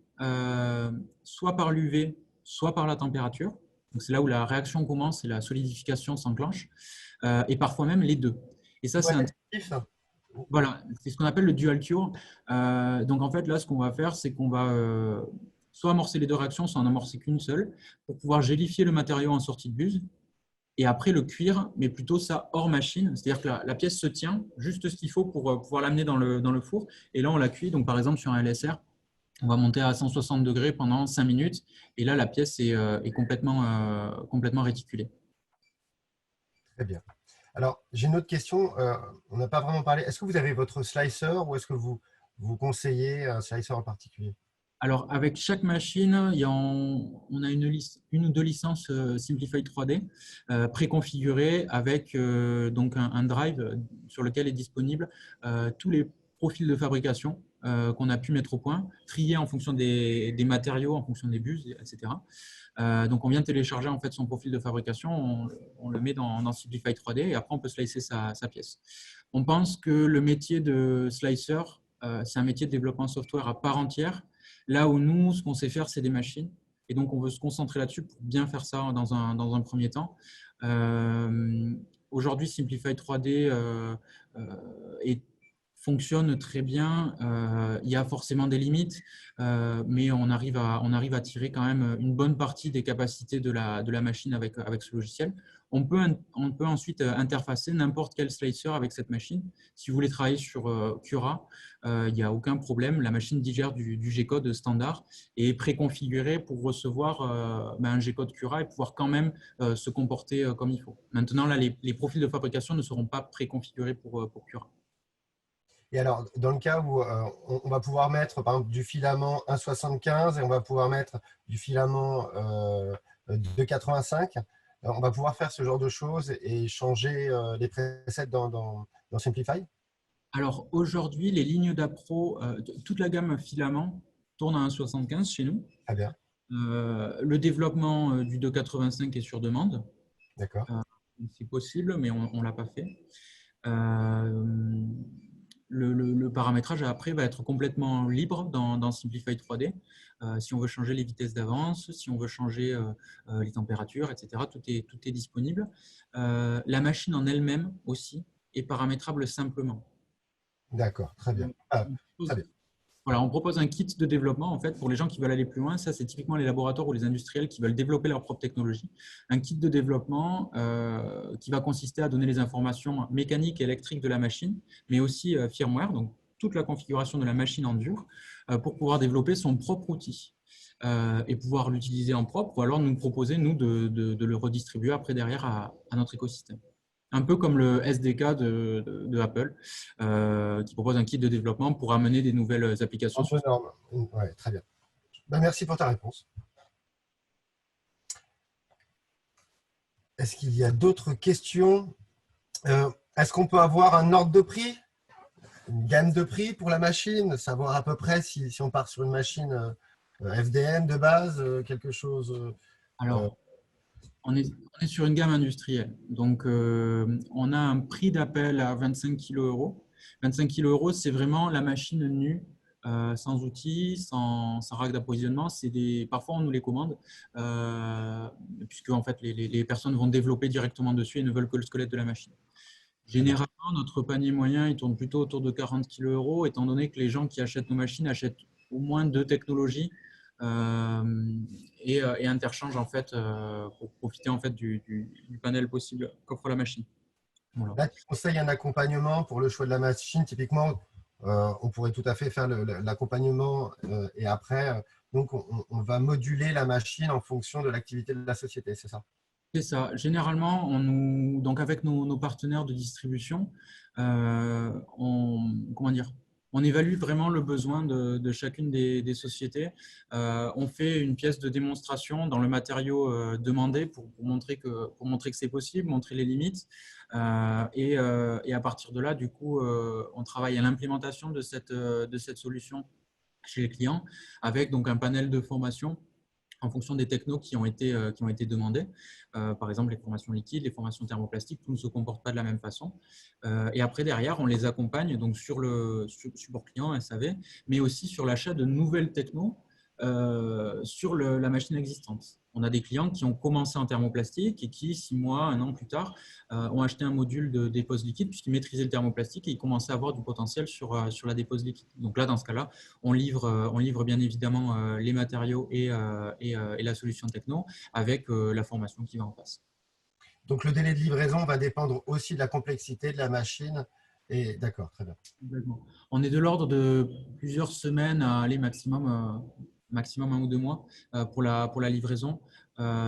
soit par l'UV, soit par la température. Donc c'est là où la réaction commence et la solidification s'enclenche, et parfois même les deux. Et ça, c'est voilà, c'est ce qu'on appelle le dual cure. Donc en fait, là, ce qu'on va faire, c'est qu'on va soit amorcer les deux réactions, soit en amorcer qu'une seule, pour pouvoir gélifier le matériau en sortie de buse, et après le cuire, mais plutôt ça hors machine. C'est-à-dire que la pièce se tient, juste ce qu'il faut pour pouvoir l'amener dans le four, et là on la cuit. Donc par exemple sur un LSR, on va monter à 160 degrés pendant 5 minutes, et là la pièce est complètement réticulée. Très bien. Alors, j'ai une autre question. On n'a pas vraiment parlé. Est-ce que vous avez votre slicer ou est-ce que vous conseillez un slicer en particulier? Alors, avec chaque machine, on a une ou deux licences Simplified 3D préconfigurées avec donc un drive sur lequel est disponible tous les profils de fabrication qu'on a pu mettre au point, triés en fonction des matériaux, en fonction des buses, etc. Donc, on vient télécharger en fait son profil de fabrication, on le met dans Simplified 3D et après, on peut slicer sa pièce. On pense que le métier de slicer, c'est un métier de développement software à part entière. Là où nous, ce qu'on sait faire, c'est des machines. Et donc, on veut se concentrer là-dessus pour bien faire ça dans un premier temps. Aujourd'hui, Simplified 3D fonctionne très bien. Il y a forcément des limites, mais on arrive à tirer quand même une bonne partie des capacités de la machine avec ce logiciel. On peut ensuite interfacer n'importe quel slicer avec cette machine. Si vous voulez travailler sur Cura, il n'y a aucun problème. La machine digère du G-code standard et est préconfigurée pour recevoir un G-code Cura et pouvoir quand même se comporter comme il faut. Maintenant, là, les profils de fabrication ne seront pas préconfigurés pour Cura. Et alors, dans le cas où on va pouvoir mettre par exemple du filament 1,75 et on va pouvoir mettre du filament 2,85, on va pouvoir faire ce genre de choses et changer les presets dans Simplify? Alors aujourd'hui, les lignes d'Appro, toute la gamme filament tourne à 1,75 chez nous. Ah bien. Le développement du 2,85 est sur demande. D'accord. C'est possible, mais on ne l'a pas fait. Le paramétrage après va être complètement libre dans Simplify 3D. Si on veut changer les vitesses d'avance, si on veut changer les températures, etc., tout est disponible. La machine en elle-même aussi est paramétrable simplement. D'accord, très bien. Très bien. Voilà, on propose un kit de développement en fait pour les gens qui veulent aller plus loin. Ça, c'est typiquement les laboratoires ou les industriels qui veulent développer leur propre technologie. Un kit de développement qui va consister à donner les informations mécaniques et électriques de la machine, mais aussi firmware, donc toute la configuration de la machine en dur, pour pouvoir développer son propre outil et pouvoir l'utiliser en propre, ou alors nous proposer, nous, de le redistribuer après derrière à notre écosystème. Un peu comme le SDK de Apple, qui propose un kit de développement pour amener des nouvelles applications. Ouais, très bien. Merci pour ta réponse. Est-ce qu'il y a d'autres questions? Est-ce qu'on peut avoir un ordre de prix, une gamme de prix pour la machine, savoir à peu près si on part sur une machine FDM de base, quelque chose? Alors, on est sur une gamme industrielle. Donc, on a un prix d'appel à 25 kg. 25 kg, c'est vraiment la machine nue, sans outils, sans rack d'approvisionnement. Parfois, on nous les commande, puisque en fait, les personnes vont développer directement dessus et ne veulent que le squelette de la machine. Généralement, notre panier moyen, il tourne plutôt autour de 40 kg, étant donné que les gens qui achètent nos machines achètent au moins 2 technologies. Et interchange en fait pour profiter en fait du panel possible qu'offre la machine. Voilà. Là, tu conseilles un accompagnement pour le choix de la machine. Typiquement, on pourrait tout à fait faire l'accompagnement et après, donc on va moduler la machine en fonction de l'activité de la société, c'est ça? C'est ça. Généralement, donc avec nos partenaires de distribution, comment dire, on évalue vraiment le besoin de chacune des sociétés. On fait une pièce de démonstration dans le matériau demandé pour montrer que c'est possible, montrer les limites. Et à partir de là, du coup, on travaille à l'implémentation de cette solution chez les clients avec donc un panel de formation en fonction des technos qui ont été demandés. Par exemple, les formations liquides, les formations thermoplastiques, tout ne se comporte pas de la même façon. Et après, derrière, on les accompagne donc sur le support client, SAV, mais aussi sur l'achat de nouvelles technos sur la machine existante. On a des clients qui ont commencé en thermoplastique et qui, 6 mois, 1 an plus tard, ont acheté un module de dépose liquide puisqu'ils maîtrisaient le thermoplastique et ils commençaient à avoir du potentiel sur la dépose liquide. Donc là, dans ce cas-là, on livre bien évidemment les matériaux et la solution techno avec la formation qui va en face. Donc, le délai de livraison va dépendre aussi de la complexité de la machine. Et d'accord, très bien. On est de l'ordre de plusieurs semaines à aller maximum 1 ou 2 mois pour la livraison.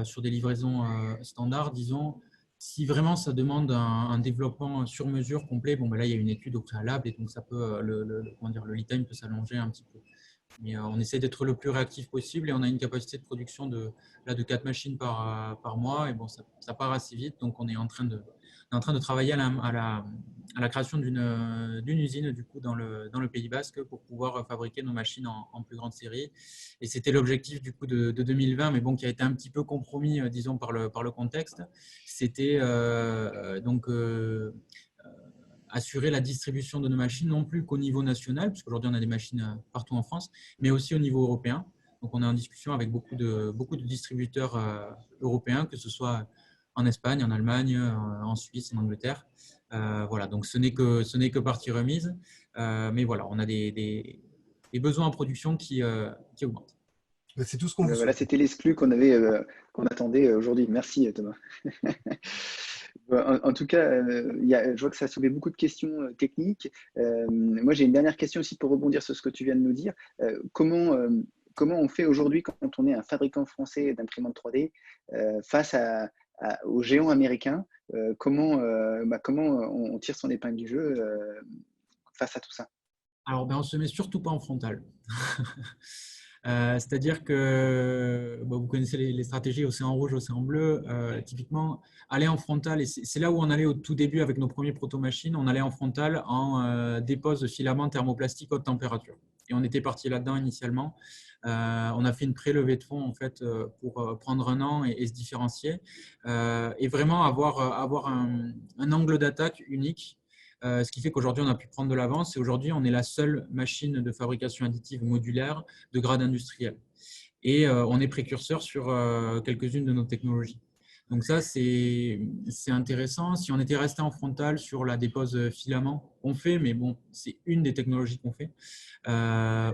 Sur des livraisons standards, disons, si vraiment ça demande un développement sur mesure complet, bon, ben là, il y a une étude au préalable et donc ça peut, le lead time peut s'allonger un petit peu. Mais on essaie d'être le plus réactif possible et on a une capacité de production de 4 machines par mois. Et bon, ça part assez vite. Donc, on est en train de travailler à la création d'une usine du coup, dans le Pays Basque pour pouvoir fabriquer nos machines en plus grande série. Et c'était l'objectif du coup de 2020, mais bon, qui a été un petit peu compromis, disons, par le contexte. C'était donc assurer la distribution de nos machines, non plus qu'au niveau national, puisqu'aujourd'hui on a des machines partout en France, mais aussi au niveau européen. Donc on est en discussion avec beaucoup de distributeurs européens, que ce soit en Espagne, en Allemagne, en Suisse, en Angleterre. Voilà, donc ce n'est que partie remise, mais voilà, on a des besoins en production qui augmentent. C'est tout ce qu'on vous Voilà, souhaite. c'était l'exclu qu'on attendait aujourd'hui. Merci Thomas. En tout cas, je vois que ça a soulevé beaucoup de questions techniques. Moi, j'ai une dernière question aussi pour rebondir sur ce que tu viens de nous dire. Comment on fait aujourd'hui quand on est un fabricant français d'imprimantes 3D face aux géants américains? Comment on tire son épingle du jeu face à tout ça? Alors, on ne se met surtout pas en frontal. C'est-à-dire que vous connaissez les stratégies océan rouge, océan bleu. Typiquement, aller en frontal, et c'est là où on allait au tout début avec nos premiers proto-machines, on allait en frontal en dépose de filaments thermoplastiques haute température. Et on était parti là-dedans initialement. On a fait une prélevée de fonds en fait, pour prendre un an et se différencier et vraiment avoir un angle d'attaque unique. Ce qui fait qu'aujourd'hui, on a pu prendre de l'avance et aujourd'hui, on est la seule machine de fabrication additive modulaire de grade industriel. Et on est précurseur sur quelques-unes de nos technologies. Donc ça, c'est intéressant. Si on était resté en frontal sur la dépose filament, on fait, mais bon, c'est une des technologies qu'on fait.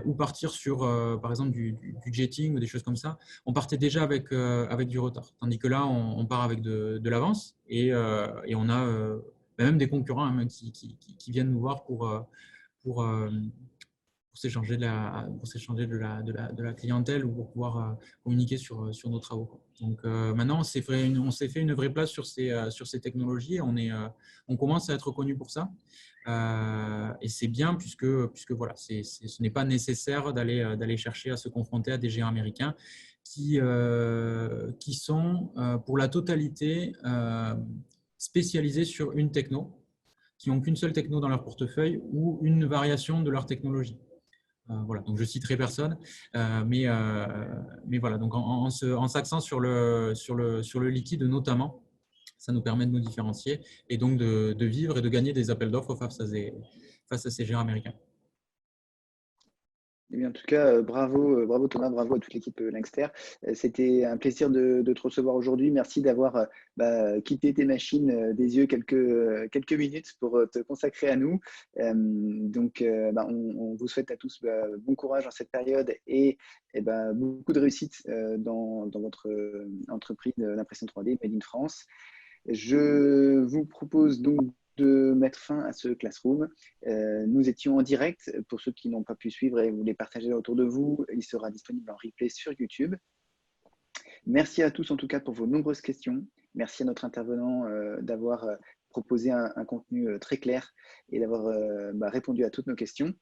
Ou partir sur, par exemple, du jetting ou des choses comme ça, on partait déjà avec du retard. Tandis que là, on part avec de l'avance et on a même des concurrents hein, qui viennent nous voir pour s'échanger de la clientèle ou pour pouvoir communiquer sur nos travaux. Donc maintenant, on s'est fait une vraie place sur ces technologies. On commence à être reconnu pour ça. Et c'est bien puisque voilà, ce n'est pas nécessaire d'aller chercher à se confronter à des géants américains qui sont pour la totalité spécialisés sur une techno, qui n'ont qu'une seule techno dans leur portefeuille ou une variation de leur technologie. Voilà, donc je citerai personne, mais voilà, donc en s'axant sur le liquide notamment, ça nous permet de nous différencier et donc de vivre et de gagner des appels d'offres face à ces géants américains. Eh bien, en tout cas, bravo Thomas, bravo à toute l'équipe Linkster. C'était un plaisir de te recevoir aujourd'hui. Merci d'avoir quitté tes machines des yeux quelques minutes pour te consacrer à nous. On vous souhaite à tous bon courage dans cette période et beaucoup de réussite dans votre entreprise d'impression 3D Made in France. Je vous propose donc de mettre fin à ce Classroom. Nous étions en direct. Pour ceux qui n'ont pas pu suivre et vous les partager autour de vous, il sera disponible en replay sur YouTube. Merci à tous en tout cas pour vos nombreuses questions Merci à notre intervenant d'avoir proposé un contenu très clair et d'avoir répondu à toutes nos questions.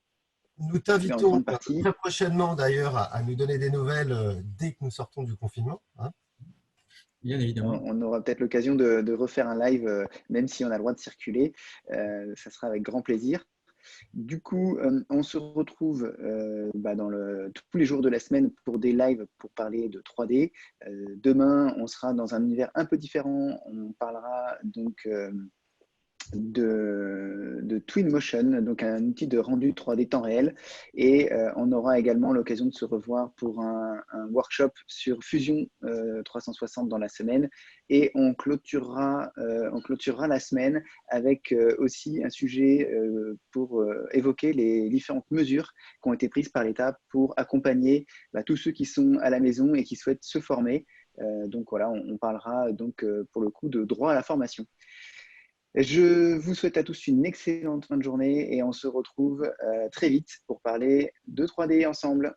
Nous Je vais en t'invitons prendre partie. très prochainement d'ailleurs à nous donner des nouvelles dès que nous sortons du confinement, hein. Bien évidemment. On aura peut-être l'occasion de refaire un live, même si on a le droit de circuler. Ça sera avec grand plaisir. Du coup, on se retrouve tous les jours de la semaine pour des lives pour parler de 3D. Demain, on sera dans un univers un peu différent. On parlera donc de Twinmotion, donc un outil de rendu 3D temps réel. Et on aura également l'occasion de se revoir pour un workshop sur Fusion 360 dans la semaine. Et on clôturera la semaine avec aussi un sujet pour évoquer les différentes mesures qui ont été prises par l'État pour accompagner tous ceux qui sont à la maison et qui souhaitent se former. Donc voilà, on parlera donc pour le coup de droit à la formation. Je vous souhaite à tous une excellente fin de journée et on se retrouve très vite pour parler de 3D ensemble.